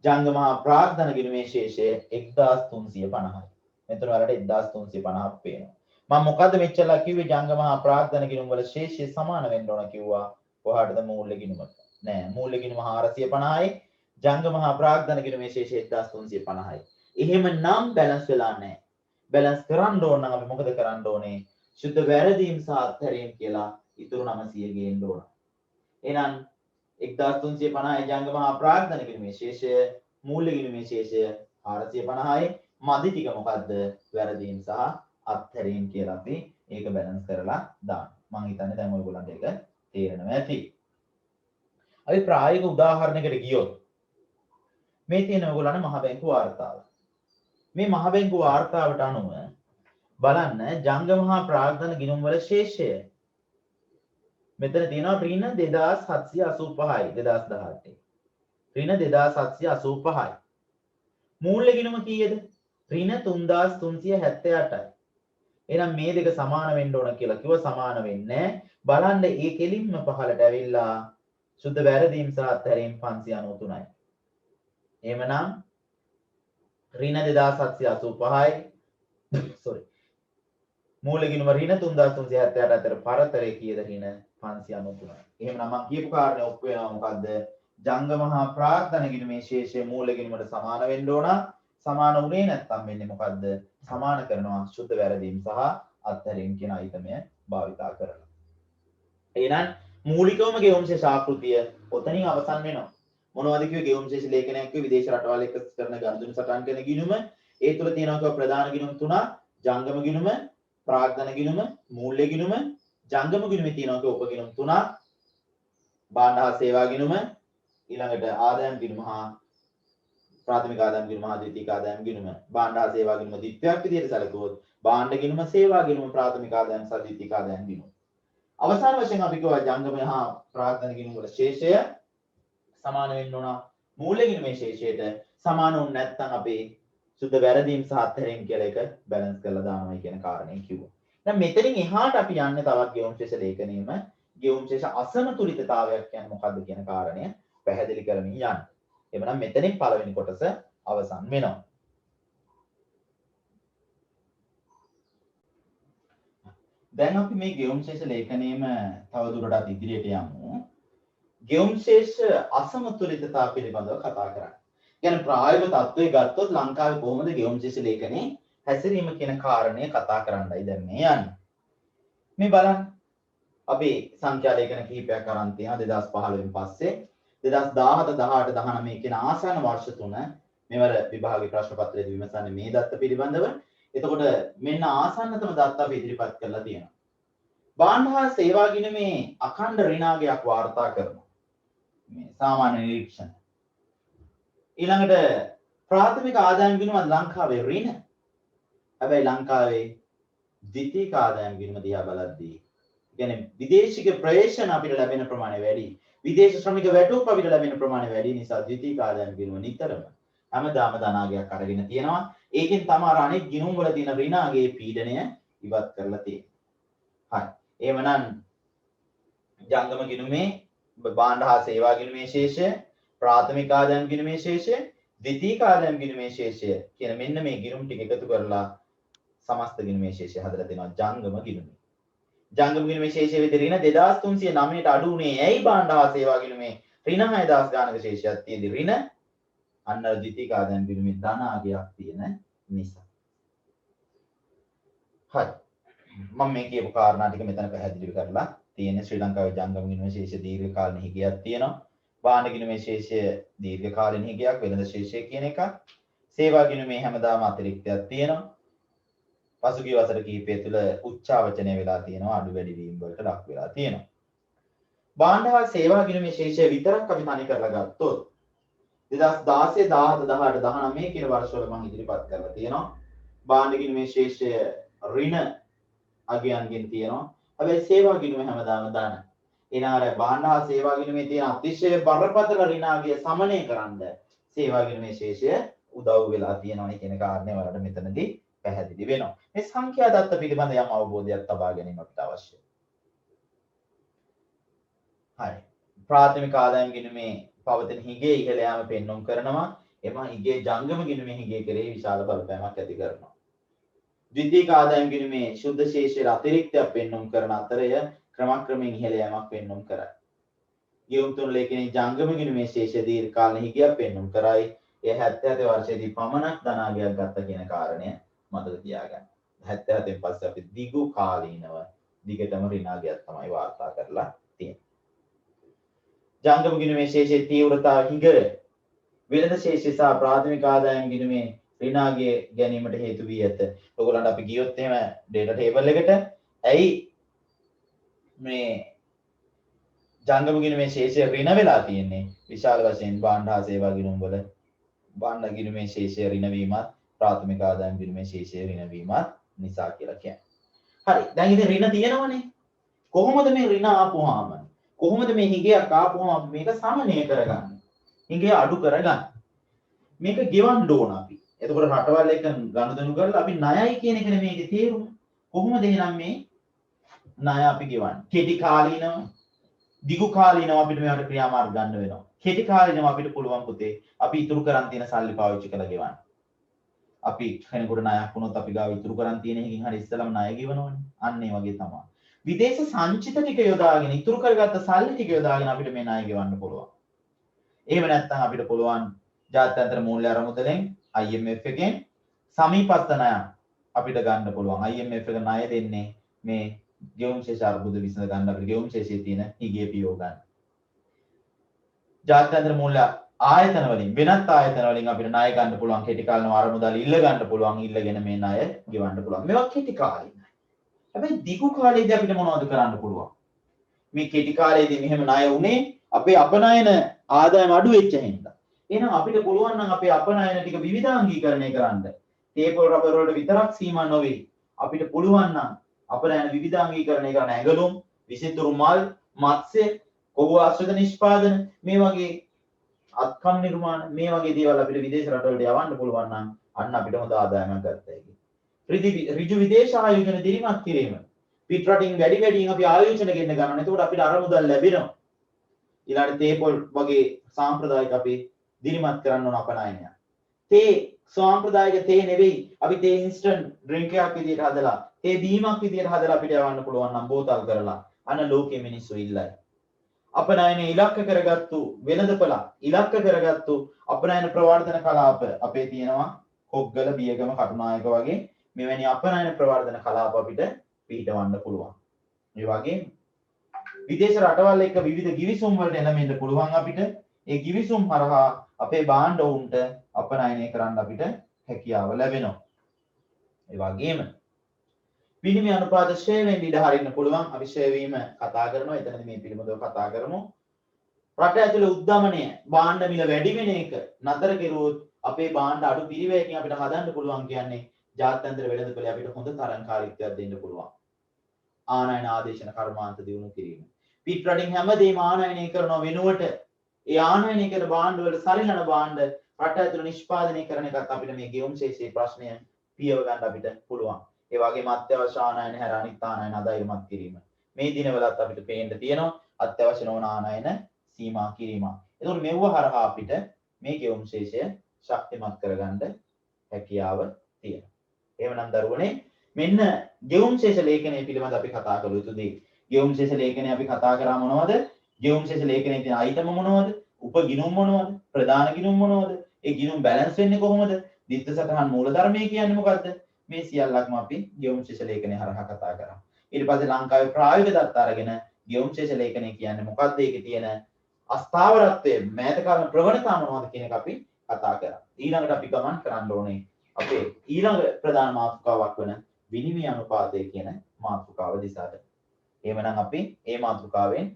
ජංගම හා ප්‍රාග්ධන ගිණුමේ ශේෂය 1350යි. මෙතන වලට 1350ක් පේනවා. මම මොකද්ද මෙච්චරලා කිව්වේ ජංගම හා ප්‍රාග්ධන ගිණුම් වල ශේෂය සමාන වෙන්න ඕන කිව්වා. කොහාටද මූල්‍ය ගිණුමට? නෑ, මූල්‍ය ගිණුම 450යි. ජංගම හා ප්‍රාග්ධන ගිණුමේ ශේෂය 1350යි. එහෙමනම් බැලන්ස් වෙලා නෑ. බැලන්ස් කරන්න ඕන නම් අපි මොකද කරන්න ඕනේ? සුද්ධ වැරදීම් සහ අත්හැරීම් කියලා ඉතුරු 900 ගේන්න ඕන. එහෙනම් 1350 ජංගම හා ප්‍රාග්ධන ගිණුමේ ශේෂය මූල්‍ය ගිණුමේ ශේෂය 450යි. මදි ටික මොකද්ද? වැරදීම් සහ අත්හැරීම් කියලා අපි ඒක බැලන්ස් කරලා දාන්න. මම හිතන්නේ දැන් ඔයගොල්ලන්ට ඒක තේරෙනවා ඇති. අපි ප්‍රායෝගික උදාහරණයකට ගියොත් මේ තියෙන ඔයගොල්ලන්ගේ මහ බැංකු වාර්තාව. මේ මහ බැංකු වාර්තාවට අනුව බලන්න ජංගම හා ප්‍රාග්ධන ගිණුම් වල ශේෂය. මෙතන තියෙනවා ඍණ 2785යි 2018. ඍණ 2785යි. මූල්‍ය ගිණුම කීයද? ඍණ 3378යි. එහෙනම් මේ දෙක සමාන වෙන්න ඕන කියලා කිව්ව සමාන වෙන්නේ බලන්න ඒ කෙලින්ම පහලට ඇවිල්ලා සුද්ධ වැරදීම් සහ අත්හැරීම් 593යි. එහෙමනම් ඍණ 2785යි sorry මූල්‍ය ගිණුම ඍණ 3378 අතර පරතරය කීයද? ඍණ 593යි. එහෙමනම් මම කියපු කාරණේ ඔප්පු වෙනවා මොකද්ද? ජංගම හා ප්‍රාග්ධන ගිණුමේ ශේෂය මූල්‍ය ගිණුමට සමාන වෙන්න ඕන. සමාන වුණේ නැත්නම් වෙන්නේ මොකද්ද? සමාන කරනවා සුද්ධ වැරදීම් සහ අත්හැරීම් කියන අයිතමය භාවිතා කරලා. එහෙනම් මූලිකවම ගෙවුම් ශේෂ ආකෘතිය ඔතනින් අවසන් වෙනවා. මොනවද කිව්වේ? ගෙවුම් ශේෂ ලේඛනයක් කිව්වේ විදේශ රටවල් එක්ක කරන ගනුදෙනු සටහන් කරන ගිණුම. ඒ තුල තියෙනවා ප්‍රධාන ගිණුම් තුනක්. ජංගම ගිණුම, ප්‍රාග්ධන ගිණුම, මූල්‍ය ගිණුම. ජංගම ගිණුමේ තියෙනවා උපගිණුම් තුනක්. භාණ්ඩ හා සේවා ගිණුම, ඊළඟට ආදායම් ගිණුම හා ප්‍රාථමික ආදායම් ගිණුම හා ද්විතීයික ආදායම් ගිණුම. භාණ්ඩ හා සේවා ගිණුම ද්විත්වයක් විදිහට සැලකුවොත් භාණ්ඩ ගිණුම, සේවා ගිණුම, ප්‍රාථමික ආදායම් සහ ද්විතීයික ආදායම් ගිණුම. අවසාන වශයෙන් අපි කියවා ජංගම හා ප්‍රාග්ධන ගිණුම වල ශේෂය සමාන වෙන්න ඕන මූල්‍ය ගිණුමේ ශේෂයට. සමාන වුනේ නැත්නම් අපි සුද්ධ වැරදීම් සහ අත්හැරීම් කියලා එක බැලන්ස් කරලා දානවා කියන කාරණේ කිව්වා. දැන් මෙතනින් එහාට අපි යන්නේ තවත් ගෙවුම් ශේෂ ලේඛනයේම ගෙවුම් ශේෂ අසමතුලිතතාවයක් කියන්නේ මොකද්ද කියන කාරණය පැහැදිලි කරමින් යන්න. එhmenan මෙතනින් පළවෙනි කොටස අවසන් වෙනවා. දැන් අපි මේ ගෙවුම් ශේෂ ලේඛනයේම තව දුරටත් ඉදිරියට යමු. ගෙවුම් ශේෂ අසමතුලිතතාව පිළිබඳව කතා කරන්න. කියන්නේ ප්‍රායෝගික තත්ත්වයේ ගත්තොත් ලංකාවේ කොහොමද ගෙවුම් ශේෂ ලේඛනයේ හැසිරීම කියන කාරණය කතා කරන්නයි දැන් මේ යන්නේ. මේ බලන්න. අපි සංඛ්‍යා ලේඛන කිහිපයක් අරන් තියෙනවා 2015 පස්සේ 2017 18 19 කියන ආසන්න වර්ෂ තුන මෙවර විභාගයේ ප්‍රශ්න පත්‍රයේදී විමසන්නේ මේ දත්ත පිළිබඳව. එතකොට මෙන්න ආසන්නතම දත්ත අපි ඉදිරිපත් කරලා තියෙනවා. භාණ්ඩ හා සේවා ගිණුමේ අඛණ්ඩ ඍණාගයක් වාර්තා කරනවා. මේ සාමාන්‍ය නිරීක්ෂණ. ඊළඟට ප්‍රාථමික ආදායම් ගිණුම ලංකාවේ ඍණ. හැබැයි ලංකාවේ ද්විතීයික ආදායම් ගිණුම දිහා බලද්දී කියන්නේ විදේශික ප්‍රවේශන අපිට ලැබෙන ප්‍රමාණය වැඩි. විදේශ ශ්‍රමික වැටුප් අපිට ලැබෙන ප්‍රමාණය වැඩි නිසා ද්විතීයික ආදායම් ගිණුම නිතරම හැමදාම ධනාගයක් අරගෙන තියෙනවා. ඒකෙන් තමයි අනෙක් ගිණුම් වල තියෙන ඍණාගේ පීඩනය ඉවත් කරලා තියෙන්නේ. හරි. එහෙමනම් ජංගම ගිණුමේ භාණ්ඩ හා සේවා ගිණුමේ ශේෂය, ප්‍රාථමික ආදායම් ගිණුමේ ශේෂය, ද්විතීයික ආදායම් ගිණුමේ ශේෂය කියන මෙන්න මේ ගිණුම් ටික එකතු කරලා සමස්ත ගිණුමේ ශේෂය හදලා දෙනවා ජංගම ගිණුමේ. ජංගම ගිණුමේ ශේෂය විදිහට ඍණ 2309ට අඩු වුණේ ඇයි භාණ්ඩ හා සේවා ගිණුමේ ඍණ 6000 ගානක ශේෂයක් තියෙදි ඍණ අන්න ද්විතීයික ආදායම් ගිණුමේ ධනාගයක් තියෙන නිසා. හරි. මම මේ කියපු කාරණා ටික මෙතන පැහැදිලි කරලා තියෙන්නේ ශ්‍රී ලංකාවේ ජංගම ගිණුමේ ශේෂය දීර්ඝ කාලින හිගයක් තියෙනවා. භාණ්ඩ ගිණුමේ ශේෂය දීර්ඝ කාලින හිගයක් වෙළඳ ශේෂය කියන එක. සේවා ගිණුමේ හැමදාම අතිරික්තයක් තියෙනවා. පසුගිය වසර කිහිපය තුළ උච්චාවචනය වෙලා තියෙනවා, අඩු වැඩි වීම වලට ලක් වෙලා තියෙනවා. භාණ්ඩ හා සේවා ගිණුමේ ශේෂය විතරක් අපි තනි කරලා ගත්තොත් 2016 17 18 19 කියන වර්ෂවල මම ඉදිරිපත් කරලා තියෙනවා. භාණ්ඩ ගිණුමේ ශේෂය ඍණ අගයන්ගෙන් තියෙනවා. හැබැයි සේවා ගිණුම හැමදාම ධන. එනාර භාණ්ඩ හා සේවා ගිණුමේ තියෙන අතිශය බරපතල ඍණ අගය සමනය කරන්න සේවා ගිණුමේ ශේෂය උදව් වෙලා තියෙනවා කියන කාරණේ වලට මෙතනදී පැහැදිලි වෙනවා. මේ සංඛ්‍යා දත්ත පිළිබඳ යම් අවබෝධයක් ලබා ගැනීම අපිට අවශ්‍යයි. හරි. ප්‍රාථමික ආදායම් ගිණුමේ පවතින හිගේ ඉහළ යාම පෙන්වුම් කරනවා. එම හිගේ ජංගම ගිණුමේ හිගේ කෙරෙහි විශාල බලපෑමක් ඇති කරනවා. ද්විතීයික ආදායම් ගිණුමේ ශුද්ධ ශේෂයේ අතිරික්තයක් පෙන්වුම් කරන අතරය ක්‍රමක්‍රමයෙන් ඉහළ යාමක් පෙන්වුම් කරයි. ගෙවුම් තුන ලේඛනයේ ජංගම ගිණුමේ ශේෂය දීර්ඝ කාලින හිගයක් පෙන්වුම් කරයි. එය 77 වර්ෂයේදී පමණක් ධනාගයක් ගත්ත කියන කාරණය මතක තියාගන්න. 77න් පස්සේ අපි දිගු කාලීනව දිගටම ඍණාගයක් තමයි වාර්තා කරලා තියෙන්නේ. ජංගම ගිණුමේ ශේෂයේ තීව්‍රතාව හිඟ වෙළඳ ශේෂය සහ ප්‍රාථමික ආදායම් ගිණුමේ ඍණාගේ ගැනීමට හේතු වී ඇත. ඔයගොල්ලන්ට අපි ගියොත් එහෙම data table එකට ඇයි මේ ජංගම ගිණුමේ ශේෂය ඍණ වෙලා තියෙන්නේ? විශාල වශයෙන් භාණ්ඩ හා සේවා ගිණුම් වල භාණ්ඩ ගිණුමේ ශේෂය ඍණ වීමත් ප්‍රාථමික ආදායම් ගිණුමේ ශේෂය ඍණ වීමත් නිසා කියලා කියන්නේ. හරි. දැන් ඉතින් ඍණ තියෙනවනේ. කොහොමද මේ ඍණ ආපුවාම කොහොමද මේ හිගයක් ආපුවාම මේක සමනය කරගන්නේ? හිගය අඩු කරගන්න. මේක ගෙවන්න ඕන අපි. එතකොට රටවල් එක ගනුදෙනු කරලා අපි ණයයි කියන එක නෙමෙයි තේරුම. කොහොමද එහෙනම් මේ ණය අපි ගෙවන්නේ? කෙටි කාලීනව, දිගු කාලීනව අපිට මේවට ක්‍රියාමාර්ග ගන්න වෙනවා. කෙටි කාලීනව අපිට පුළුවන් පුතේ අපි ඉතුරු කරන් තියෙන සල්ලි පාවිච්චි කරලා ගෙවන්න. අපි කෙනෙකුට ණයක් වුණොත් අපි ගාව ඉතුරු කරන් තියෙන එකකින් හරි ඉස්සලම ණය ගෙවනවනේ. අන්න ඒ වගේ තමයි. විදේශ සංචිත ටික යොදාගෙන ඉතුරු කරගත්ත සල්ලි ටික යොදාගෙන අපිට මේ ණය ගෙවන්න පුළුවන්. එහෙම නැත්නම් අපිට පුළුවන් ජාත්‍යන්තර මූල්‍ය අරමුදලෙන් IMF එකෙන් සමීපස්ත ණය අපිට ගන්න පුළුවන්. IMF එක ණය දෙන්නේ මේ ගෙවුම් ශේෂ අර්බුද විසඳ ගන්න අපිට ගෙවුම් ශේෂයේ තියෙන හිගේ පියෝ ගන්න. ජාත්‍යන්තර මූල්‍ය ආයතන වලින් වෙනත් ආයතන වලින් අපිට ණය ගන්න පුළුවන්. කෙටි කාලින අරමුදල් ඉල්ල ගන්න පුළුවන්. ඉල්ලගෙන මේ ණය ගෙවන්න පුළුවන්. මේවා කෙටි කාලිනයි. හැබැයි දිගු කාලයේදී අපිට මොනවද කරන්න පුළුවන්? මේ කෙටි කාලයේදී මෙහෙම ණය උනේ අපේ අපනයන ආදායම අඩු වෙච්ච හින්දා. එහෙනම් අපිට පුළුවන් නම් අපේ අපනයන ටික විවිධාංගීකරණය කරන්න. තේපොල් රබර් වලට විතරක් සීමා නොවේ. අපිට පුළුවන් නම් අපනයන විවිධාංගීකරණය කරන ඇඟලුම්, විසිතුරු මල්, මත්ස්‍ය, කොහු ආශ්‍රිත නිෂ්පාදන මේ වගේ අත්කම් නිර්මාණ මේ වගේ දේවල් අපිට විදේශ රටවලට යවන්න පුළුවන් නම් අන්න අපිට හොඳ ආදායමක් ගන්න හැකියි. ඍජු විදේශ ආයෝජන දිරිමත් කිරීම. පිට රටින් වැඩියෙන් අපි ආයෝජන ගෙන්න ගන්නවා. එතකොට අපිට අරමුදල් ලැබෙනවා. ඊළඟට තේපොල් වගේ සාම්ප්‍රදායික අපි දිරිමත් කරන්න ඕන අපනයනය. තේ සාම්ප්‍රදායික තේ නෙවෙයි අපි තේ ඉන්ස්ටන්ට් ඩ්‍රින්ක් එකක් විදියට හදලා තේ බීමක් විදියට හදලා අපිට යවන්න පුළුවන් නම් බෝතල් කරලා අන්න ලෝකයේ මිනිස්සු ඉල්ලයි. අපනයන ඉලක්ක කරගත්තු වෙළඳපළ ඉලක්ක කරගත්තු අපනයන ප්‍රවර්ධන කලාප අපේ තියෙනවා කොග්ගල බියගම කටුනායක වගේ මෙවැනි අපනයන ප්‍රවර්ධන කලාප අපිට පිහිටවන්න පුළුවන්. ඒ වගේ විදේශ රටවල් එක්ක විවිධ ගිවිසුම් වලට එළඹෙන්න පුළුවන් අපිට. ඒ ගිවිසුම් හරහා අපේ භාණ්ඩ උන්ට අපනයනය කරන්න අපිට හැකියාව ලැබෙනවා. ඒ වගේම විනිමය අනුපාත ශ්‍රේණියෙන් ඉඳ හරින්න පුළුවන්. අපි ශ්‍රේණීම කතා කරනවා. එතනදී මේ පිළිබඳව කතා කරමු. රට ඇතුලේ උද්දමනය භාණ්ඩ මිල වැඩි වෙන එක නතර කෙරුවොත් අපේ භාණ්ඩ අඩු පිරිවැයකින් අපිට හදන්න පුළුවන් කියන්නේ ජාත්‍යන්තර වෙළඳපොලේ අපිට හොඳ තරංකාරීත්වයක් දෙන්න පුළුවන්. ආනයන ආදේශන කර්මාන්ත දියුණු කිරීම. පිට රටින් හැමදේම ආනයනය කරන වෙනුවට ඒ ආනයනය කරන භාණ්ඩ වල සරිලන භාණ්ඩ රට ඇතුළේ නිෂ්පාදනය කරන එකත් අපිට මේ ගෙවුම් ශේෂයේ ප්‍රශ්නය පියව ගන්න අපිට පුළුවන්. ඒ වගේම අත්‍යවශ්‍ය ආනයන හැර අනිත් ආනයන අධෛර්යමත් කිරීම. මේ දිනවලත් අපිට පේන්න තියෙනවා අත්‍යවශ්‍ය නොවන ආනයන සීමා කිරීම. ඒතකොට මෙව හරහා අපිට මේ ගෙවුම් ශේෂය ශක්තිමත් කරගන්න හැකියාව තියෙනවා. එහෙමනම් දරුවනේ මෙන්න ගෙවුම් ශේෂ ලේඛනය පිළිබඳ අපි කතා කළ යුතු දේ. ගෙවුම් ශේෂ ලේඛනය අපි කතා කරා මොනවද? ගෙවුම් ශේෂ ලේඛනයේ තියෙන අයිටම මොනවද? උපගිණුම් මොනවද? ප්‍රධාන ගිණුම් මොනවද? ඒ ගිණුම් බැලන්ස් වෙන්නේ කොහොමද? දිත්ත සටහන් මූලධර්මය කියන්නේ මොකද්ද? මේ සියල්ලක්ම අපි ගෙවුම් ශේෂ ලේඛනය හරහා කතා කරා. ඊට පස්සේ ලංකාවේ ප්‍රායෝගික දත්ත අරගෙන ගෙවුම් ශේෂ ලේඛනය කියන්නේ මොකද්ද? ඒකේ තියෙන අස්ථාවරත්වයේ මෑත කාලීන ප්‍රවණතා මොනවද කියන එක අපි කතා කරා. ඊළඟට අපි ගමන් කරන්න ඕනේ අපේ ඊළඟ ප්‍රධාන මාතෘකාවක් වන විනිමය අනුපාතය කියන මාතෘකාව දිසාට. එහෙමනම් අපි මේ මාතෘකාවෙන්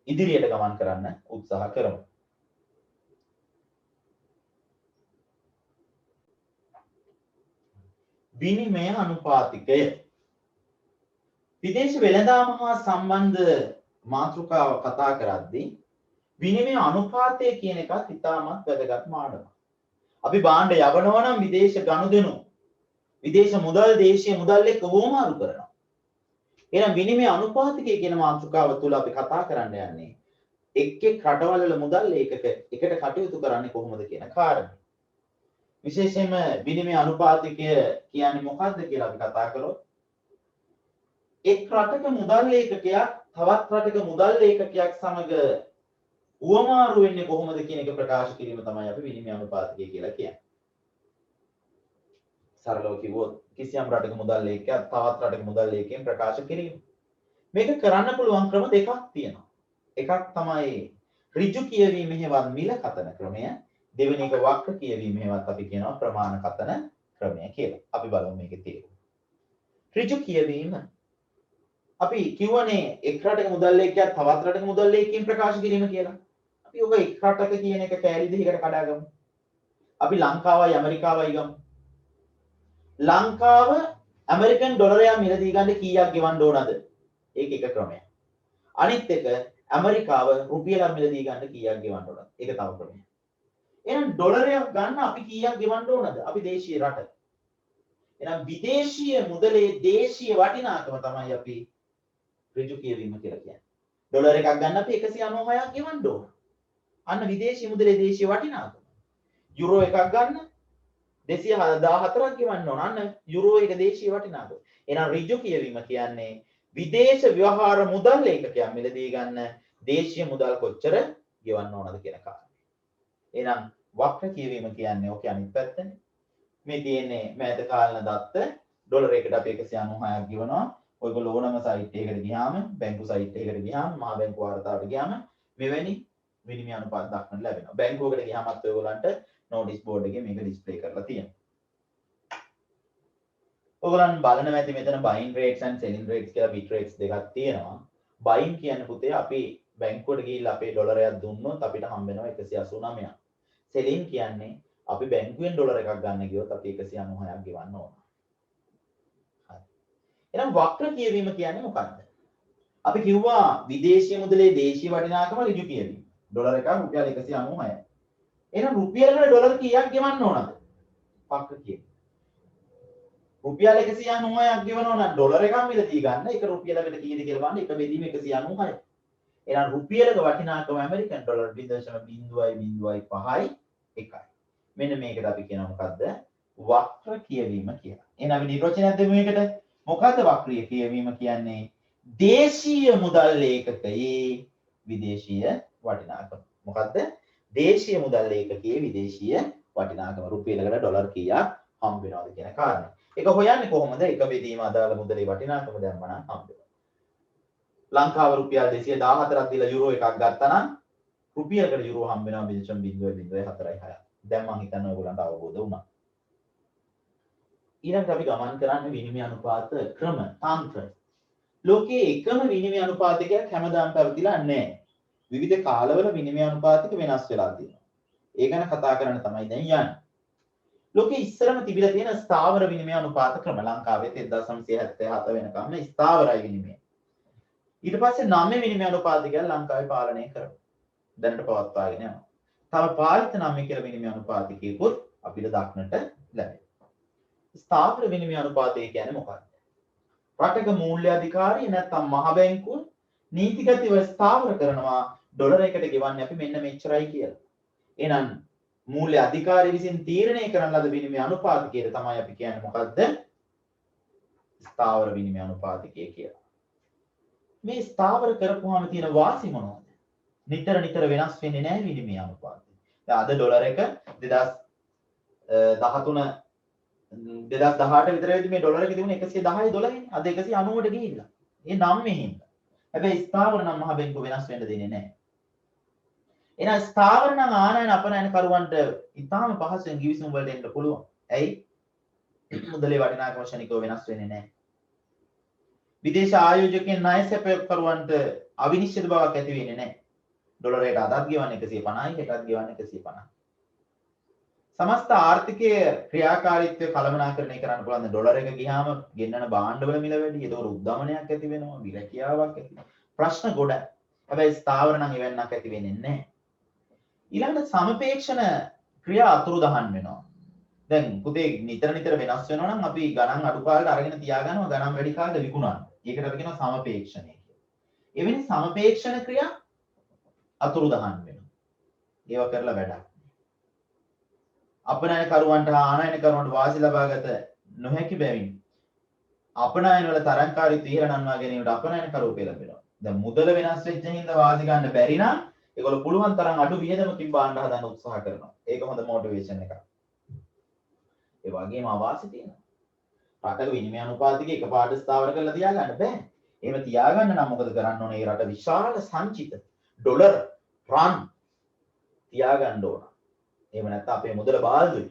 ඉදිරියට ගමන් කරන්න උත්සාහ කරමු. විනිමය අනුපාතිකය විදේශ වෙළඳාම හා සම්බන්ධ මාතෘකාව කතා කරද්දී විනිමය අනුපාතය කියන එකත් ඉතාමත් වැදගත් මානයක්. අපි භාණ්ඩ යවනවා නම් විදේශ ගනුදෙනු විදේශ මුදල් දේශීය මුදල් එක්ක වෝමාරු කරනවා. එහෙනම් විනිමය අනුපාතිකය කියන මාතෘකාව තුළ අපි කතා කරන්න යන්නේ එක් රටවල් වල මුදල් ඒකක එකට කටයුතු කරන්නේ කොහොමද කියන කාරණේ. විශේෂයෙන්ම විනිමය අනුපාතිකය කියන්නේ මොකක්ද කියලා අපි කතා කළොත් එක් රටක මුදල් ඒකකයක් තවත් රටක මුදල් ඒකකයක් සමග උවමාරු වෙන්නේ කොහොමද කියන එක ප්‍රකාශ කිරීම තමයි අපි විනිමය අනුපාතිකය කියලා කියන්නේ. සරලව කිව්වොත් කිසියම් රටක මුදල් ඒකකයක් තවත් රටක මුදල් ඒකකයෙන් ප්‍රකාශ කිරීම. මේක කරන්න පුළුවන් ක්‍රම දෙකක් තියෙනවා. එකක් තමයි ඍජු කියවීම හේවත් මිල කතන ක්‍රමය. දෙවෙනි එක වක්‍ර කියවීම හේවත් අපි කියනවා ප්‍රමාණ කතන ක්‍රමය කියලා. අපි බලමු මේකේ තේරුම. ඍජු කියවීම අපි කියවනේ එක් රටක මුදල් ලේඛකයා තවත් රටක මුදල් ලේඛකයන් ප්‍රකාශ කිරීම කියලා. අපි ඔබ එක් රටක කියන එක කෑලි දෙකකට කඩාගමු. අපි ලංකාවයි ඇමරිකාවයි ගමු. ලංකාව ඇමරිකන් ඩොලරයක් මිලදී ගන්න කීයක් ගෙවන්න ඕනද? ඒක එක ක්‍රමයක්. අනිත් එක ඇමරිකාව රුපියලක් මිලදී ගන්න කීයක් ගෙවන්න ඕනද? ඒක තව ක්‍රමයක්. එහෙනම් ඩොලරයක් ගන්න අපි කීයක් ගෙවන්න ඕනද? අපි දේශීය රට. එහෙනම් විදේශීය මුදලේ දේශීය වටිනාකම තමයි අපි ඍජු කියවීම කියලා කියන්නේ. ඩොලර් එකක් ගන්න අපි 196ක් ගෙවන්න ඕන. අන්න විදේශීය මුදලේ දේශීය වටිනාකම. යුරෝ එකක් ගන්න 214ක් ගෙවන්න ඕන. අන්න යුරෝ එක දේශීය වටිනාකම. එහෙනම් ඍජු කියවීම කියන්නේ විදේශ ව්‍යවහාර මුදල් ඒකකයක් මිලදී ගන්න දේශීය මුදල් කොච්චර ගෙවන්න ඕනද කියන කාරණය. එහෙනම් වක්‍ර කියවීම කියන්නේ ඔකේ අනිත් පැත්තනේ. මේ තියෙන්නේ මෑත කාලන දත්ත ඩොලර් එකට අපි 196ක් ගෙවනවා. ඔයගොල්ලෝ ඕනම සයිට් එකකට ගියාම බැංකු සයිට් එකකට ගියාම මහා බැංකු වාර්තාවට ගියාම මෙවැනි විනිමය අනුපාත දක්වන්න ලැබෙනවා. බැංකුවකට ගියාමත් ඔයගොල්ලන්ට නෝටිස් බෝඩ් එකේ මේක ඩිස්ප්ලේ කරලා තියෙනවා. ඔයගොල්ලන් බලන්න ඇති මෙතන බයින් රේට්ස් and selling rates කියලා bit rates දෙකක් තියෙනවා. බයින් කියන්නේ පුතේ අපි බැංකුවට ගිහිල්ලා අපේ ඩොලරයක් දුන්නොත් අපිට හම්බ වෙනවා 189ක්. selling කියන්නේ අපි බැංකුවෙන් ඩොලර් එකක් ගන්න ගියොත් අපි 196ක් ගෙවන්න ඕන. හරි. එහෙනම් වක්‍ර කියවීම කියන්නේ මොකක්ද? අපි කිව්වා විදේශීය මුදලේ දේශීය වටිනාකම ඍජු කියවීම. ඩොලර් එකක් රුපියල් 196යි. එහෙනම් රුපියලකට ඩොලර් කීයක් ගෙවන්න ඕනද? වක්‍ර කියවීම. රුපියල් 196ක් ගෙවනවා නම් ඩොලර් එකක් මිලදී ගන්න එක රුපියලකට කීයද කියලා බලන්න එක බෙදීම 196යි. එහෙනම් රුපියලක වටිනාකම ඇමරිකන් ඩොලර් 0.005යි 1යි. මෙන්න මේකට අපි කියනවා මොකද්ද? වක්‍ර කියවීම කියලා. එහෙනම් අපි නිර්වචනයක් දෙමු මේකට. මොකද්ද වක්‍රීය කියවීම කියන්නේ? දේශීය මුදල් ඒකකයේ විදේශීය වටිනාකම. මොකද්ද? දේශීය මුදල් ඒකකයේ විදේශීය වටිනාකම. රුපියලකට ඩොලර් කීයක් හම්බ වෙනවද කියන කාරණය. ඒක හොයන්නේ කොහොමද? එක බෙදීම අදාළ මුදලේ වටිනාකම දැම්ම නම් හම්බ වෙනවා. ලංකාව රුපියල් 214ක් දීලා යුරෝ එකක් ගත්තා නම් රුපියලකට යුරෝ හම්බ වෙනවා 0.046. දැන් මම හිතන්නේ ඔයගොල්ලන්ට අවබෝධ වුණා. ඊළඟට අපි ගමන් කරන්නේ විනිමය අනුපාත ක්‍රම තන්ත්‍ර. ලෝකයේ එකම විනිමය අනුපාතයක් හැමදාම පැවතිලා නැහැ. විවිධ කාලවල විනිමය අනුපාතක වෙනස් වෙලා තියෙනවා. ඒ ගැන කතා කරන්න තමයි දැන් යන්නේ. ලෝකයේ ඉස්සරම තිබිලා තියෙන ස්ථාවර විනිමය අනුපාත ක්‍රම ලංකාවේ 1977 වෙනකම් ස්ථාවරයි විනිමය. ඊට පස්සේ 9 විනිමය අනුපාතකයන් ලංකාවේ පාලනය කරනවා. දැනට පවත්වාගෙන යනවා. තව පාලිත 9 කියලා විනිමය අනුපාතකයකුත් අපිට දක්නට ලැබෙනවා. ස්ථාවර විනිමය අනුපාතය කියන්නේ මොකක්ද? රටක මූල්‍ය අධිකාරිය නැත්නම් මහ බැංකුව නීතිගතව ස්ථාවර කරනවා ඩොලර් එකට ගෙවන්නේ අපි මෙන්න මෙච්චරයි කියලා. එහෙනම් මූල්‍ය අධිකාරිය විසින් තීරණය කරන ලද විනිමය අනුපාතකයට තමයි අපි කියන්නේ මොකද්ද? ස්ථාවර විනිමය අනුපාතකය කියලා. මේ ස්ථාවර කරපුවාම තියෙන වාසි මොනවද? නිතර නිතර වෙනස් වෙන්නේ නැහැ විනිමය අනුපාතය. දැන් අද ඩොලර් එක 2018 විතර වෙද්දි මේ ඩොලර් එක තිබුණේ 110යි 12යි. අද 190ට ගිහිල්ලා. ඒ නම් මෙහිම. හැබැයි ස්ථාවර නම් මහ බැංකුව වෙනස් වෙන්න දෙන්නේ නැහැ. එහෙනම් ස්ථාවර නම් ආනයන අපනයන කරුවන්ට ඉතාම පහසුවෙන් ගිවිසුම් වලට එන්න පුළුවන්. ඇයි? මුදලේ වටිනාකම ශනිකව වෙනස් වෙන්නේ නැහැ. විදේශ ආයෝජකයන් ණය සැපකරුවන්ට අවිනිශ්චිත බවක් ඇති වෙන්නේ නැහැ. ඩොලරයට අදත් ගෙවන්නේ 150යි, හෙටත් ගෙවන්නේ 150යි. සමස්ත ආර්ථිකයේ ක්‍රියාකාරීත්වය කළමනාකරණය කරන්න පුළුවන්. ඩොලර් එක ගියාම ගෙන්නන භාණ්ඩවල මිල වැඩි. ඒක උද්දමනයක් ඇති වෙනවා, විරකියාවක් ඇති වෙනවා. ප්‍රශ්න ගොඩයි. හැබැයි ස්ථාවර නම් එවන්නක් ඇති වෙන්නේ නැහැ. ඊළඟට සමපේක්ෂණ ක්‍රියා අතුරුදහන් වෙනවා. දැන් පුතේ නිතර නිතර වෙනස් වෙනවා නම් අපි ගණන් අඩු කාලෙට අරගෙන තියාගන්නවා ගණන් වැඩි කාලෙට විකුණන්න. ඒකට අපි කියනවා සමපේක්ෂණය කියලා. එවැනි සමපේක්ෂණ ක්‍රියා අතුරුදහන් වෙනවා. ඒව කරලා වැඩක්. අපනයන කරුවන්ට ආනයන කරුවන්ට වාසි ලබාගත නොහැකි බැවින් අපනයන වල තරංකාරීත්වය ඉහළ නංවා ගැනීමට අපනයන කරුවෝ පෙළඹෙනවා. දැන් මුදල වෙනස් වෙච්ච හින්දා වාසි ගන්න බැරි නම් ඒගොල්ලෝ පුළුවන් තරම් අඩු වියදමකින් භාණ්ඩ හදන්න උත්සාහ කරනවා. ඒක හොඳ මොටිවේෂන් එකක්. ඒ වගේම අවාසි තියෙනවා. රටක විනිමය අනුපාතික එකපාරට ස්ථාවර කරලා තියාගන්න බෑ. එහෙම තියාගන්න නම් මොකද කරන්න ඕනේ? ඒ රට විශාල සංචිත ඩොලර් රන් තියාගන්න ඕන. එහෙම නැත්නම් අපේ මුදල බාල්දුයි.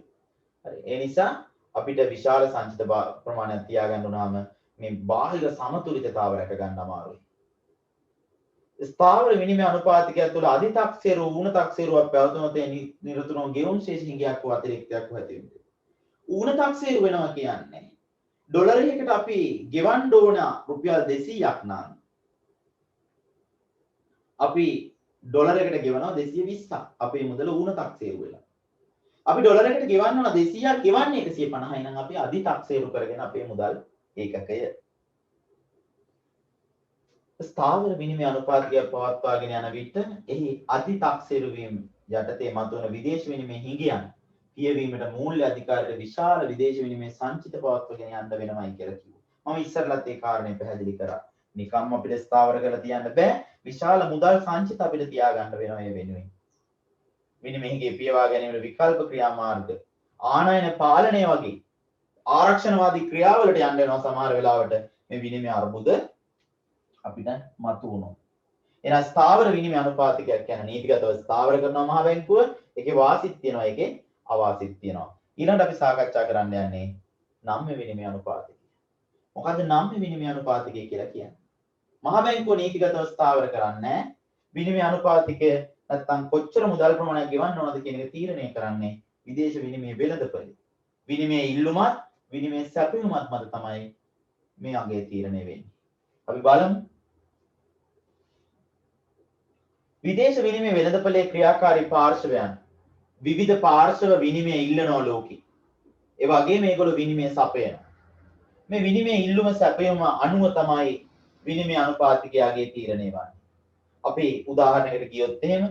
හරි. ඒ නිසා අපිට විශාල සංචිත ප්‍රමාණයක් තියාගන්න උනාම මේ බාහිර සමතුලිතතාව රැක ගන්න අමාරුයි. ස්ථාවර විනිමය අනුපාතිකය තුළ අධිතක්සේරු ඌණ තක්සේරුවක් පැවතුනොත් ඒ නිරතුරුව ගෙවුම් ශේෂ හිඟයක් හෝ අතිරික්තයක් හෝ ඇති වෙනවා. ඌණ තක්සේරු වෙනවා කියන්නේ ඩොලරයකට අපි ගෙවන්න ඕන රුපියල් 200ක් නම් අපි ඩොලරයකට ගෙවනවා 220ක්. අපේ මුදල ඌණ තක්සේරු වෙලා. අපි ඩොලරයකට ගෙවන්න ඕන 200ක් ගෙවන්නේ 150යි නම් අපි අධිතක්සේරු කරගෙන අපේ මුදල් ඒකකය ස්ථාවර විනිමය අනුපාතය පවත්වාගෙන යන විට එහි අධිතක්සේරු වීම යටතේ මතුවන විදේශ විනිමය හිඟයන් පියවීමට මූල්‍ය අධිකාරියට විශාල විදේශ විනිමය සංචිත පවත්වාගෙන යන්න වෙනවයි කියලා කිව්වා. මම ඉස්සරලත් ඒ කාරණේ පැහැදිලි කරා. නිකම්ම අපිට ස්ථාවර කරලා තියන්න බෑ. විශාල මුදල් සංචිත අපිට තියාගන්න වෙනවා මේ වෙනුවෙන්. විනිමය හිඟේ පියවා ගැනීමේ විකල්ප ක්‍රියාමාර්ග ආනයන පාලනය වගේ ආරක්ෂණවාදී ක්‍රියාවලට යන්න වෙනවා සමහර වෙලාවට මේ විනිමය අර්බුද අපිට මතු වුණොත්. එහෙනම් ස්ථාවර විනිමය අනුපාතකයක් කියන්නේ නීතිගතව ස්ථාවර කරනවා මහ බැංකුව. ඒකේ වාසිත් තියෙනවා, ඒකේ අවාසිත් තියෙනවා. ඊළඟට අපි සාකච්ඡා කරන්න යන්නේ නම්ම්‍ය විනිමය අනුපාතකය. මොකද්ද නම්ම්‍ය විනිමය අනුපාතකය කියලා කියන්නේ? මහ බැංකුව නීතිගතව ස්ථාවර කරන්නේ විනිමය අනුපාතකය නැත්නම් කොච්චර මුදල් ප්‍රමාණයක් ගෙවන්න ඕනද කියන එක තීරණය කරන්නේ විදේශ විනිමය වෙළඳපොලේ. විනිමය ඉල්ලුමත් විනිමය සැපයුමත් මත තමයි මේ අගය තීරණය වෙන්නේ. අපි බලමු. විදේශ විනිමය වෙළඳපොලේ ක්‍රියාකාරී පාර්ශවයන් විවිධ පාර්ශව විනිමය ඉල්ලනවා ලෝකේ. ඒ වගේම මේගොල්ලෝ විනිමය සපයනවා. මේ විනිමය ඉල්ලුම සැපයුම අනුව තමයි විනිමය අනුපාතිකයාගේ තීරණය වන්නේ. අපි උදාහරණයකට කියොත් එහෙම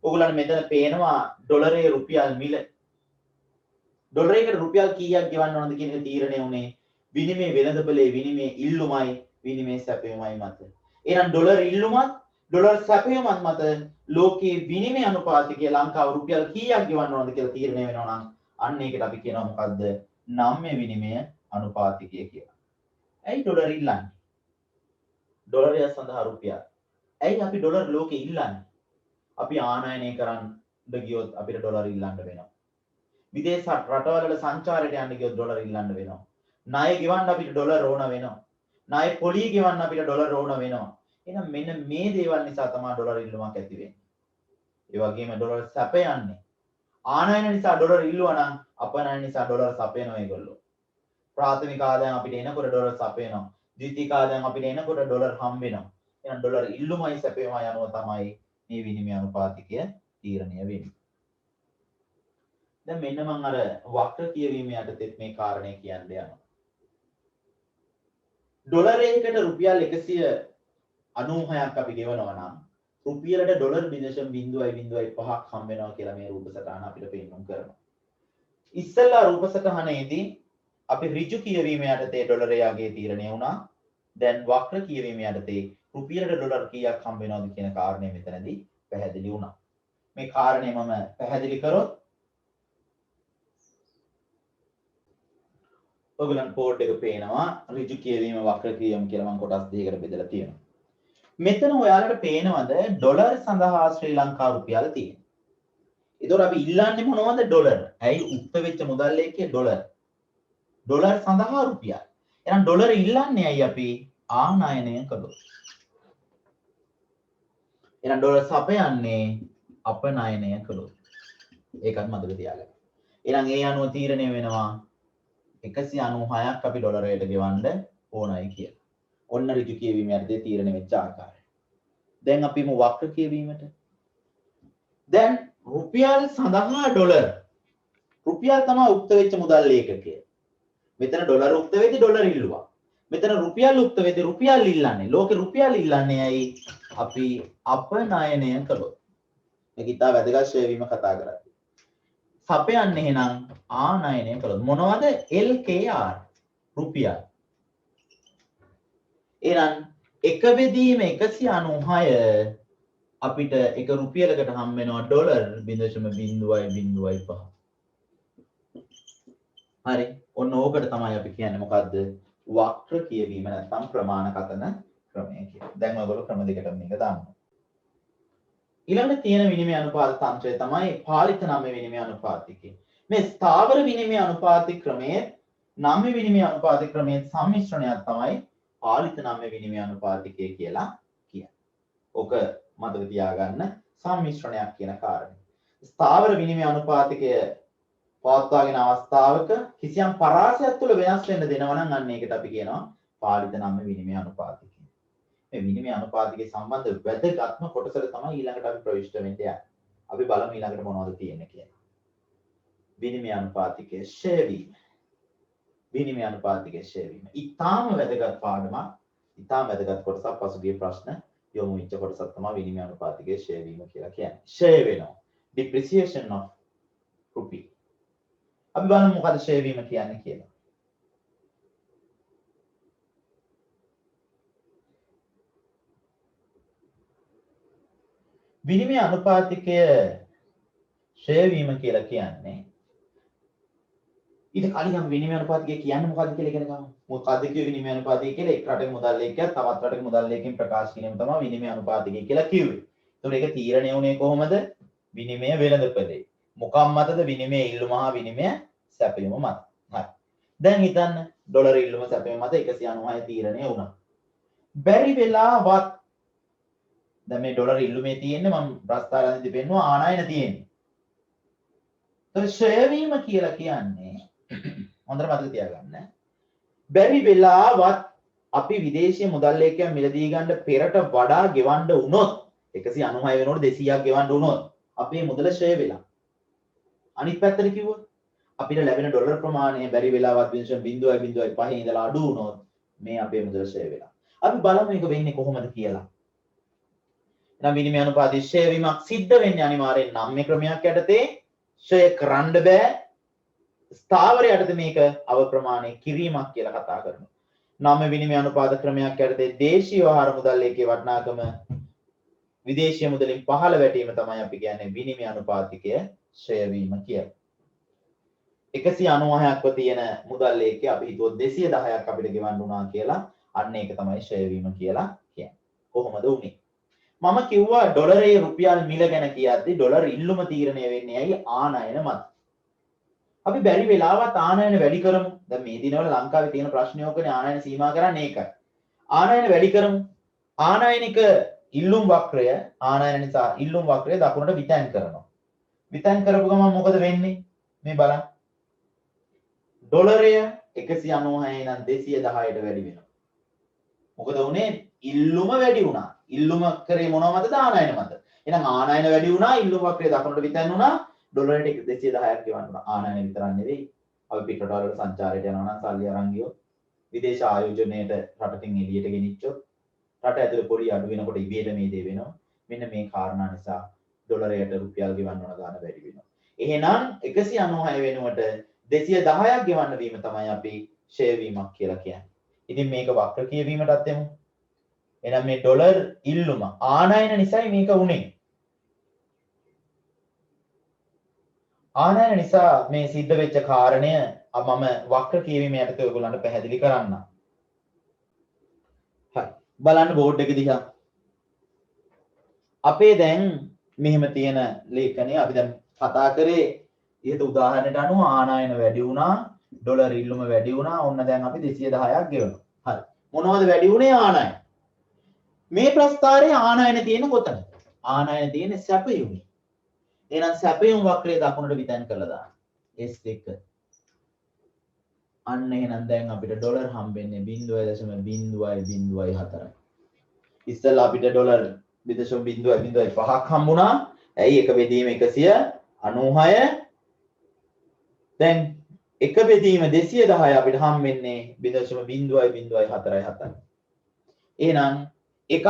ඔයගොල්ලන් මෙතන පේනවා ඩොලරයේ රුපියල් මිල. ඩොලරයකට රුපියල් කීයක් ගෙවන්න ඕනද කියන එක තීරණය වුණේ විනිමය වෙළඳපොලේ විනිමය ඉල්ලුමයි විනිමය සැපයුමයි මත. එහෙනම් ඩොලර් ඉල්ලුමත් ඩොලර් සැපයුමත් මත ලෝකයේ විනිමය අනුපාතිකය ලංකාව රුපියල් කීයක් ගෙවන්න ඕනද කියලා තීරණය වෙනවා නම් අන්න ඒකට අපි කියනවා මොකද්ද? නම්ම්‍ය විනිමය අනුපාතිකය කියලා. ඇයි ඩොලර් ඉල්ලන්නේ? ඩොලරය සඳහා රුපියල්. ඇයි අපි ඩොලර් ලෝකේ ඉල්ලන්නේ? අපි ආනයනය කරන්න ගියොත් අපිට ඩොලර් ඉල්ලන්න වෙනවා. විදේශ රටවල සංචාරයට යන්න ගියොත් ඩොලර් ඉල්ලන්න වෙනවා. ණය ගෙවන්න අපිට ඩොලර් ඕන වෙනවා. ණය පොලිය ගෙවන්න අපිට ඩොලර් ඕන වෙනවා. එහෙනම් මෙන්න මේ දේවල් නිසා තමයි ඩොලර් ඉල්ලුමක් ඇති වෙන්නේ. ඒ වගේම ඩොලර් සැපයන්නේ. ආනයන නිසා ඩොලර් ඉල්ලුවා නම් අපනයන නිසා ඩොලර් සපයනවා ඒගොල්ලෝ. ප්‍රාථමික ආදායම් අපිට එනකොට ඩොලර් සපයනවා. ද්විතීයික ආදායම් අපිට එනකොට ඩොලර් හම්බ වෙනවා. එහෙනම් ඩොලර් ඉල්ලුමයි සැපයුමයි අනුව තමයි මේ විනිමය අනුපාතිකය තීරණය වෙන්නේ. දැන් මෙන්න මම අර වක්‍ර කියවීම යටතේ මේ කාරණේ කියන්න යනවා. ඩොලරයකට රුපියල් 196ක් අපි ගෙවනවා නම් රුපියලට ඩොලර් 0.005ක් හම්බ වෙනවා කියලා මේ රූප සටහන අපිට පෙන්වන්න කරනවා. ඉස්සෙල්ලා රූප සටහනේදී අපි ඍජු කියවීම යටතේ ඩොලරයේ අගය තීරණය වුණා. දැන් වක්‍ර කියවීම යටතේ රුපියලට ඩොලර් කීයක් හම්බ වෙනවද කියන කාරණේ මෙතනදී පැහැදිලි වුණා. මේ කාරණේ මම පැහැදිලි කරොත් ඔයගලන් කෝඩ් එක පේනවා ඍජු කියවීම වක්‍ර කියවීම කියලා මම කොටස් දෙකකට බෙදලා තියෙනවා. මෙතන ඔයාලට පේනවද ඩොලර් සඳහා ශ්‍රී ලංකා රුපියල් තියෙනවා. ඒතකොට අපි ඉල්ලන්නේ මොනවද? ඩොලර්. ඇයි උක්ත වෙච්ච මුදල් ලේඛයේ ඩොලර්. ඩොලර් සඳහා රුපියල්. එහෙනම් ඩොලර් ඉල්ලන්නේ ඇයි අපි ආනයනය කළොත්. එහෙනම් ඩොලර් සපයන්නේ අපනයනය කළොත්. ඒකත් මතක තියාගන්න. එහෙනම් ඒ අනුව තීරණය වෙනවා 196ක් අපි ඩොලරයට ගෙවන්න ඕනයි කියලා. ඔන්න ඍජු කියවීම යටතේ තීරණය වෙච්ච ආකාරය. දැන් අපි මු වක්‍ර කියවීමට. දැන් රුපියල් සඳහා ඩොලර්. රුපියල් තමයි උක්ත වෙච්ච මුදල් ලේඛකය. මෙතන ඩොලර් උක්ත වෙද්දි ඩොලර් ඉල්ලුවා. මෙතන රුපියල් උක්ත වෙද්දි රුපියල් ඉල්ලන්නේ. ලෝකේ රුපියල් ඉල්ලන්නේ ඇයි? අපි අපනයනය කළොත්. මේක ඉතා වැදගත් ශ්‍රේණියම කතා කරන්නේ. සපයන්නේ එහෙනම් ආනයනය කළොත් මොනවද? LKR රුපියල්. එහෙනම් එක බෙදීම 196 අපිට එක රුපියලකට හම් වෙනවා ඩොලර් 0.005. හරි. ඔන්න ඕකට තමයි අපි කියන්නේ මොකද්ද? වක්‍ර කියවීම නැත්නම් ප්‍රමාණ කතන ක්‍රමය කියලා. දැන් ඔයගොල්ලෝ ක්‍රම දෙකකට මේක දාන්න. ඊළඟට තියෙන විනිමය අනුපාත තන්ත්‍රය තමයි පාලිත නම්‍ය විනිමය අනුපාතිකය. මේ ස්ථාවර විනිමය අනුපාතික ක්‍රමයේ නම්‍ය විනිමය අනුපාතික ක්‍රමයේ සම්මිශ්‍රණයක් තමයි පාලිත නම්‍ය විනිමය අනුපාතිකය කියලා කියන්නේ. ඔක මතක තියාගන්න සම්මිශ්‍රණයක් කියන කාරණේ. ස්ථාවර විනිමය අනුපාතිකය පවත්වාගෙන අවස්ථාවක කිසියම් පරාසයක් තුළ වෙනස් වෙන්න දෙනවා නම් අන්න ඒකට අපි කියනවා පාලිත නම්‍ය විනිමය අනුපාතිකය. මේ විනිමය අනුපාතිකයේ සම්බන්ධ වැදගත්ම කොටසට තමයි ඊළඟට අපි ප්‍රවිෂ්ඨ වෙන්න යන්නේ. අපි බලමු ඊළඟට මොනවද තියෙන්නේ කියලා. විනිමය අනුපාතිකයේ ෂෙයා වීම. විනිමය අනුපාතිකයේ ෂෙයා වීම. ඊටාම වැදගත් පාඩමක්. ඊටාම වැදගත් කොටසක් පසුගිය ප්‍රශ්න යොමු වෙච්ච කොටසක් තමයි විනිමය අනුපාතිකයේ ෂෙයා වීම කියලා කියන්නේ. ෂෙයා වෙනවා. depreciation of rupee. අපි බලමු මොකද ෂෙයා වීම කියන්නේ කියලා. විනිමය අනුපාතිකය ෂෙයා වීම කියලා කියන්නේ ඊට කලින් අපි විනිමය අනුපාතිකය කියන්නේ මොකක්ද කියලා ඉගෙන ගමු. මොකක්ද කිය විනිමය අනුපාතිකය කියලා එක් රටක මුදල් ලේඛකයා තවත් රටක මුදල් ලේඛකයන් ප්‍රකාශ කිරීම තමයි විනිමය අනුපාතිකය කියලා කිව්වේ. ඒතකොට ඒක තීරණය වුණේ කොහොමද? විනිමය වෙළඳපොලේ. මොකක් මතද? විනිමය ඉල්ලුම හා විනිමය සැපයීම මත. හරි. දැන් හිතන්න ඩොලර් ඉල්ලුම සැපයීම මත 196 තීරණය වුණා. බැරි වෙලාවත් දැන් මේ ඩොලර් ඉල්ලුමේ තියෙන්නේ මම ප්‍රස්තාරයන්දී පෙන්නුවා ආනයන තියෙන්නේ. ඒතකොට ෂෙයා වීම කියලා කියන්නේ හොඳට මතක තියාගන්න. බැරි වෙලාවත් අපි විදේශීය මුදල් ලේඛකයන් මිලදී ගන්න පෙරට වඩා ගෙවන්න වුණොත් 196 වෙනකොට 200ක් ගෙවන්න වුණොත් අපේ මුදල ෂෙයා වෙලා. අනිත් පැත්තට කිව්වොත් අපිට ලැබෙන ඩොලර් ප්‍රමාණය බැරි වෙලාවත් 0.005 ඉඳලා අඩු වුණොත් මේ අපේ මුදල ෂෙයා වෙලා. අපි බලමු මේක වෙන්නේ කොහොමද කියලා. එහෙනම් විනිමය අනුපාතයේ ෂෙයා වීමක් සිද්ධ වෙන්නේ අනිවාර්යෙන් නම්‍ය ක්‍රමයක් යටතේ ෂෙයා කරන්න බෑ. ස්ථාවර යටතේ මේක අවප්‍රමාණය කිරීමක් කියලා කතා කරනවා. නම්‍ය විනිමය අනුපාත ක්‍රමයක් යටතේ දේශීය ආහාර මුදල් ලේඛකයේ වටිනාකම විදේශීය මුදලින් පහළ වැටීම තමයි අපි කියන්නේ විනිමය අනුපාතිකය ෂෙයා වීම කියලා. 196ක්ව තියෙන මුදල් ලේඛකය අපි හිතුවොත් 210ක් අපිට ගෙවන්න උනා කියලා. අන්න ඒක තමයි ෂෙයා වීම කියලා කියන්නේ. කොහොමද උනේ? මම කිව්වා ඩොලරයේ රුපියල් මිල ගැන කියද්දි ඩොලර් ඉල්ලුම තීරණය වෙන්නේ ඇයි ආනයන මත. අපි බැරි වෙලාවත් ආනයන වැඩි කරමු. දැන් මේ දිනවල ලංකාවේ තියෙන ප්‍රශ්නයෝකනේ ආනයන සීමා කරන්නේ ඒකයි. ආනයන වැඩි කරමු. ආනයනික ඉල්ලුම් වක්‍රය ආනයන නිසා ඉල්ලුම් වක්‍රය දකුණට විතැන් කරනවා. විතැන් කරපු ගමන් මොකද වෙන්නේ? මේ බලන්න. ඩොලරය 196 ඉඳන් 210ට වැඩි වෙනවා. මොකද උනේ? ඉල්ලුම වැඩි වුණා. ඉල්ලුම කරේ මොනව මතද? ආනයන මත. එහෙනම් ආනයන වැඩි වුණා, ඉල්ලුම් වක්‍රය දකුණට විතැන් වුණා, ඩොලරයට 210ක් ගෙවන්න වුණා. ආනයන විතරක් නෙවෙයි. අපි පිටරට වල සංචාරයට යනවා නම් සල්ලි අරන් ගියොත්, විදේශ ආයෝජනයේට රටකින් එළියට ගෙනිච්චොත්, රට ඇතුලේ පොඩි අඩු වෙනකොට ඉබේට මේ දේ වෙනවා. මෙන්න මේ කාරණා නිසා ඩොලරයට රුපියල් ගෙවන්න ඕන ගාණ වැඩි වෙනවා. එහෙනම් 196 වෙනුවට 210ක් ගෙවන්න වීම තමයි අපි ෂෙයා වීමක් කියලා කියන්නේ. ඉතින් මේක වක්‍ර කියවීමටත් එමු. එහෙනම් මේ ඩොලර් ඉල්ලුම ආනයන නිසායි මේක උනේ. ආනයන නිසා මේ සිද්ධ වෙච්ච කාරණය මම වක්‍ර කියවීම යටතේ ඔයගොල්ලන්ට පැහැදිලි කරන්නම්. හරි. බලන්න බෝඩ් එක දිහා. අපේ දැන් මෙහෙම තියෙන ලේඛනය අපි දැන් කතා කරේ ඊට උදාහරණයට අනුව ආනයන වැඩි වුණා, ඩොලර් ඉල්ලුම වැඩි වුණා. ඔන්න දැන් අපි 210ක් ගෙවනවා. හරි. මොනවද වැඩි වුණේ? ආනයන. මේ ප්‍රස්තාරයේ ආනයන තියෙන කොතනද? ආනයන තියෙන සැපයුමේ. එහෙනම් සැපයුම් වක්‍රය දකුණට විතැන් කරලා දාන්න. S2. අන්න එහෙනම් දැන් අපිට ඩොලර් හම්බෙන්නේ 0.004යි. ඉස්සෙල්ලා අපිට ඩොලර් 0.005ක් හම්බුණා. ඇයි? එක බෙදීම 196. දැන් එක බෙදීම 210 අපිට හම්බෙන්නේ 0.004. එහෙනම් එකක්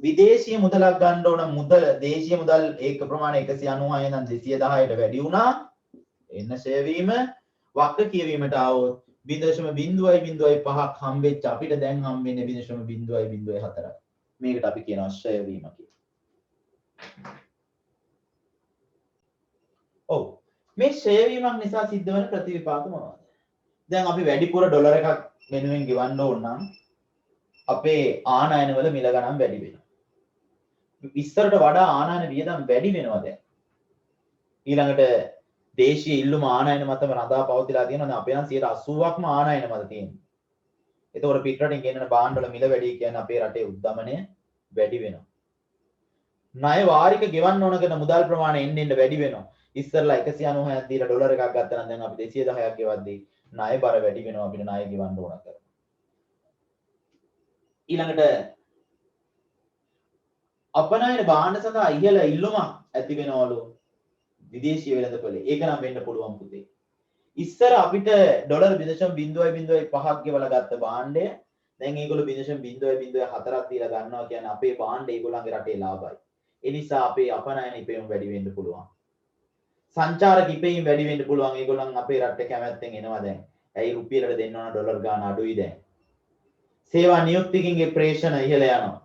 විදේශීය මුදලක් ගන්න ඕන මුදල දේශීය මුදල් ඒක ප්‍රමාණය 196 ඉඳන් 210ට වැඩි වුණා. එන්න ෂෙයා වීම වක්‍ර කියවීමට ආවොත් 0.005ක් හම්බෙච්ච අපිට දැන් හම්බෙන්නේ 0.004යි. මේකට අපි කියනවා ෂෙයා වීම කියලා. ඔව්. මේ ෂෙයා වීමක් නිසා සිද්ධ වෙන ප්‍රතිවිපාක මොනවද? දැන් අපි වැඩිපුර ඩොලර් එකක් වෙනුවෙන් ගෙවන්න ඕන නම් අපේ ආනයන වල මිල ගණන් වැඩි වෙනවා. ඉස්සරට වඩා ආනයන වියදම් වැඩි වෙනවා දැන්. ඊළඟට දේශීය ඉල්ලුම ආනයන මතම රඳා පවතිලා තියෙනවා. දැන් අපේ නම් 80%ක්ම ආනයන මත තියෙනවා. ඒතකොට පිටරටින් ගෙන්නන භාණ්ඩ වල මිල වැඩි කියන්නේ අපේ රටේ උද්දමනය වැඩි වෙනවා. ණය වාරික ගෙවන්න ඕන කරන මුදල් ප්‍රමාණය එන්න එන්න වැඩි වෙනවා. ඉස්සරලා 196ක් දීලා ඩොලර් එකක් ගත්තා නම් දැන් අපි 210ක් ගෙවද්දී ණය බර වැඩි වෙනවා අපිට ණය ගෙවන්න ඕන කරලා. ඊළඟට අපනයන භාණ්ඩ සඳහා ඉහළ ඉල්ලුමක් ඇති වෙනවලු විදේශීය වෙළඳපොලේ. ඒක නම් වෙන්න පුළුවන් පුතේ. ඉස්සර අපිට ඩොලර් 0.05ක් ගෙවලා ගත්ත භාණ්ඩය දැන් ඒගොල්ලෝ 0.04ක් දීලා ගන්නවා කියන්නේ අපේ භාණ්ඩ ඒගොල්ලන්ගේ රටේ ලාභයි. ඒ නිසා අපේ අපනයන ඉපයුම් වැඩි වෙන්න පුළුවන්. සංචාරක ඉපයුම් වැඩි වෙන්න පුළුවන්. ඒගොල්ලන් අපේ රටේ කැමැත්තෙන් එනවා දැන්. ඇයි රුපියලට දෙන්න ඕන ඩොලර් ගාණ අඩුයි දැන්. සේවා නියුක්තිකින්ගේ ප්‍රේෂණ ඉහළ යනවා.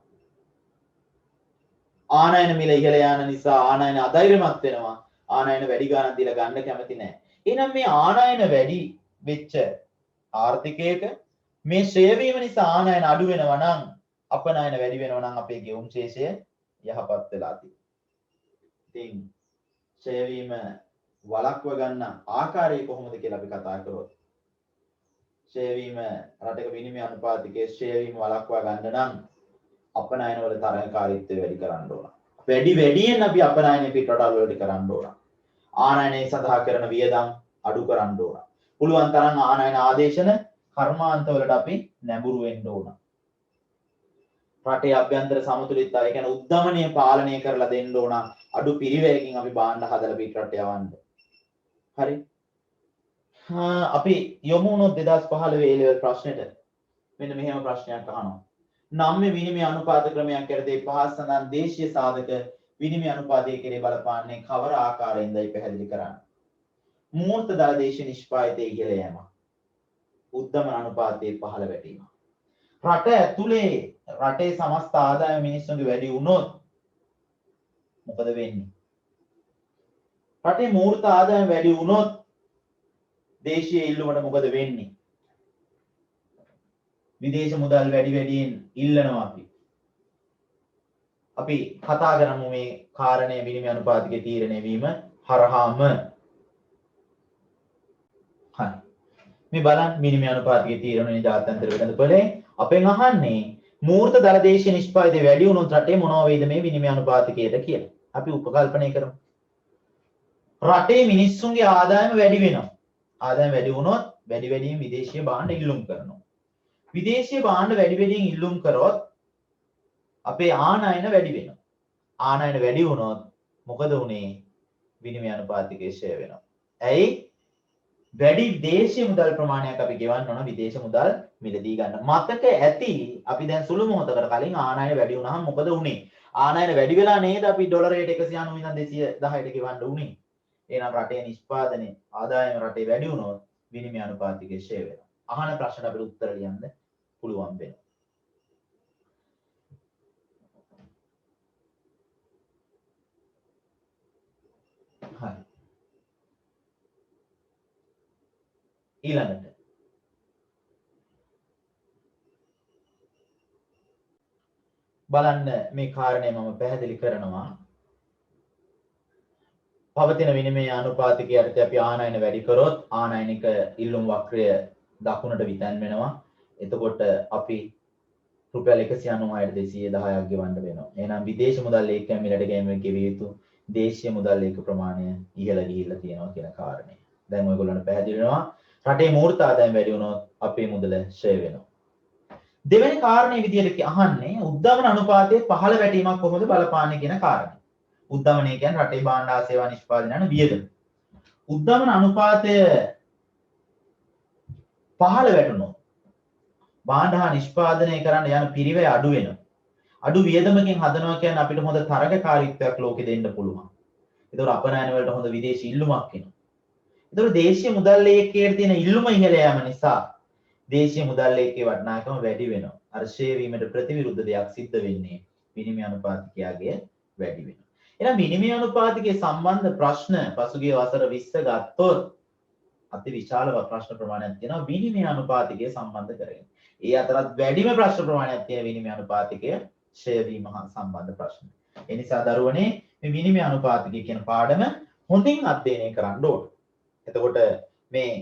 ආනයන මිල ඉහළ යන නිසා ආනයන අධෛර්යමත් වෙනවා. ආනයන වැඩි ගාණක් දීලා ගන්න කැමති නැහැ. එහෙනම් මේ ආනයන වැඩි වෙච්ච ආර්ථිකයක මේ ශ්‍රේය වීම නිසා ආනයන අඩු වෙනවා නම් අපනයන වැඩි වෙනවා නම් අපේ ගෙවුම් ශේෂය යහපත් වෙලා තියෙනවා. ඉතින් ශ්‍රේය වීම වළක්ව ගන්න ආකාරය කොහොමද කියලා අපි කතා කරොත් ශ්‍රේය වීම රටක විනිමය අනුපාතිකයේ ශ්‍රේය වීම වළක්වා ගන්න නම් අපනයන වල තරඟකාරීත්වය වැඩි කරන්න ඕන. වැඩියෙන් අපි අපනයන පිටරටවල වලට කරන්න ඕන. ආනයනය සඳහා කරන වියදම් අඩු කරන්න ඕන. පුළුවන් තරම් ආනයන ආදේශන කර්මාන්ත වලට අපි නැඹුරු වෙන්න ඕන. රටේ අභ්‍යන්තර සමතුලිතතාවය කියන්නේ උද්දමනය පාලනය කරලා දෙන්න ඕන. අඩු පිරිවැයකින් අපි භාණ්ඩ හදලා පිටරට යවන්න. හරි. අපි යමු වුණොත් 2015 A level ප්‍රශ්නෙට. මෙන්න මෙහෙම ප්‍රශ්නයක් අහනවා. නම්‍ය විනිමය අනුපාත ක්‍රමයක් යටතේ පහත් සඳහන් දේශීය සාධක විනිමය අනුපාතයේ කෙරේ බලපාන්නේ කවර ආකාරයෙන්දයි පැහැදිලි කරන්න. මූර්ත දල දේශීය නිෂ්පාදිතයේ ඉහළ යෑම. උද්දමන අනුපාතයේ පහළ වැටීම. රට ඇතුලේ රටේ සමස්ත ආදායම මිනිස්සුන්ගේ වැඩි වුණොත් මොකද වෙන්නේ? රටේ මූර්ත ආදායම වැඩි වුණොත් දේශීය ඉල්ලුමට මොකද වෙන්නේ? විදේශ මුදල් වැඩියෙන් ඉල්ලනවා අපි. අපි කතා කරමු මේ කාරණය විනිමය අනුපාතිකයේ තීරණය වීම හරහාම. හරි. මේ බලන්න විනිමය අනුපාතිකයේ තීරණය ජාත්‍යන්තර වෙළඳපොලේ අපෙන් අහන්නේ මූර්ත දල දේශීය නිෂ්පාදිතය වැඩි වුණොත් රටේ මොනවා වෙයිද මේ විනිමය අනුපාතිකයට කියලා. අපි උපකල්පනය කරමු. රටේ මිනිස්සුන්ගේ ආදායම වැඩි වෙනවා. ආදායම වැඩි වුණොත් වැඩියෙන් විදේශීය භාණ්ඩ ඉල්ලුම් කරනවා. විදේශීය භාණ්ඩ වැඩියෙන් ඉල්ලුම් කරොත් අපේ ආනයන වැඩි වෙනවා. ආනයන වැඩි වුණොත් මොකද උනේ? විනිමය අනුපාතිකයේ ෂෙයා වෙනවා. ඇයි? වැඩි දේශීය මුදල් ප්‍රමාණයක් අපි ගෙවන්න ඕන විදේශ මුදල් මිලදී ගන්න. මතක ඇති අපි දැන් සුළු මොහොතකට කලින් ආනයන වැඩි වුණාම මොකද උනේ? ආනයන වැඩි වෙලා නේද අපි ඩොලරයට 190 ඉඳන් 210ට ගෙවන්න උනේ. එහෙනම් රටේ නිෂ්පාදනයේ ආදායම රටේ වැඩි වුණොත් විනිමය අනුපාතිකයේ ෂෙයා වෙනවා. අහන ප්‍රශ්නට අපිට උත්තර ලියන්න පුළුවන් වෙනවා. හරි. ඊළඟට බලන්න මේ කාරණය මම පැහැදිලි කරනවා. පවතින විනිමය අනුපාතිකය යටතේ අපි ආනයන වැඩි කරොත් ආනයනික ඉල්ලුම් වක්‍රය දකුණට විතන් වෙනවා. එතකොට අපි රුපියල් 196ට 210ක් ගෙවන්න වෙනවා. එහෙනම් විදේශ මුදල් ලේඛකයන් මිලට ගැනීම ගෙවිය යුතු දේශීය මුදල් ලේඛක ප්‍රමාණය ඉහළ ගිහිල්ලා තියෙනවා කියන කාරණය. දැන් ඔයගොල්ලන්ට පැහැදිලි වෙනවා. රටේ මූර්ත ආදායම වැඩි වුණොත් අපේ මුදල ශ්‍රේ වෙනවා. දෙවෙනි කාරණේ විදියට අහන්නේ උද්දමන අනුපාතයේ පහළ වැටීමක් කොහොමද බලපාන්නේ කියන කාරණේ. උද්දමනය කියන්නේ රටේ භාණ්ඩ හා සේවා නිෂ්පාදනය යන වියදම. උද්දමන අනුපාතය පහළ වැටුණොත් භාණ්ඩ හා නිෂ්පාදනය කරන්න යන පිරිවැය අඩු වෙනවා. අඩු වියදමකින් හදනවා කියන්නේ අපිට හොඳ තරගකාරීත්වයක් ලෝකෙ දෙන්න පුළුවන්. ඒතකොට අපනයන වලට හොඳ විදේශී ඉල්ලුමක් එනවා. ඒතකොට දේශීය මුදල් ලේඛකයේ තියෙන ඉල්ලුම ඉහළ යාම නිසා දේශීය මුදල් ලේඛකයේ වටිනාකම වැඩි වෙනවා. අර ශ්‍රේ වීමට ප්‍රතිවිරුද්ධ දෙයක් සිද්ධ වෙන්නේ විනිමය අනුපාතිකයගේ වැඩි වෙනවා. එහෙනම් විනිමය අනුපාතිකයේ සම්බන්ධ ප්‍රශ්න පසුගිය වසර 20 ගත්තොත් අති විශාල ප්‍රශ්න ප්‍රමාණයක් තියෙනවා විනිමය අනුපාතිකය සම්බන්ධ කරගෙන. ඒ අතරත් වැඩිම ප්‍රශ්න ප්‍රමාණයක් තියෙන විනිමය අනුපාතිකය ෂෙයා වීම හා සම්බන්ධ ප්‍රශ්න. ඒ නිසා දරුවනේ මේ විනිමය අනුපාතිකය කියන පාඩම හොඳින් අධ්‍යයනය කරන්න ඕන. එතකොට මේ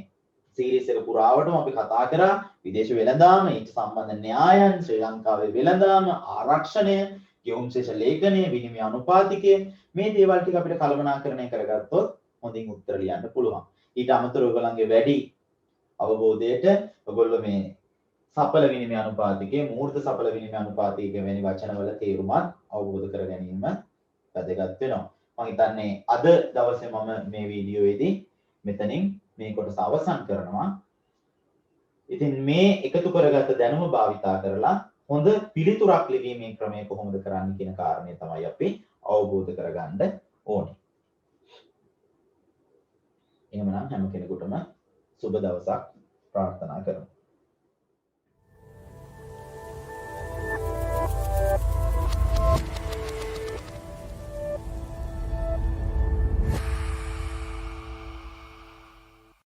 සීරීස් එක පුරාවටම අපි කතා කරා විදේශ වෙළඳාම, ඊට සම්බන්ධ න්‍යායන්, ශ්‍රී ලංකාවේ වෙළඳාම, ආරක්ෂණය, ගෙවුම් ශේෂ ලේඛනය, විනිමය අනුපාතිකය මේ දේවල් ටික අපිට කළමනාකරණය කරගත්තොත් හොඳින් උත්තර ලියන්න පුළුවන්. ඊට අමතරව ඔයගොල්ලන්ගේ වැඩි අවබෝධයට ඔයගොල්ලෝ මේ සඵල විනිමය අනුපාතිකය, මූර්ත සඵල විනිමය අනුපාතිකය වැනි වචනවල තේරුමත් අවබෝධ කර ගැනීම වැදගත් වෙනවා. මම හිතන්නේ අද දවසේ මම මේ වීඩියෝවේදී මෙතනින් මේ කොටස අවසන් කරනවා. ඉතින් මේ එකතු කරගත්ත දැනුම භාවිතා කරලා හොඳ පිළිතුරක් ලිවීමේ ක්‍රමය කොහොමද කරන්න කියන කාරණේ තමයි අපි අවබෝධ කරගන්න ඕනේ. එහෙමනම් හැම කෙනෙකුටම සුබ දවසක් ප්‍රාර්ථනා කරමු.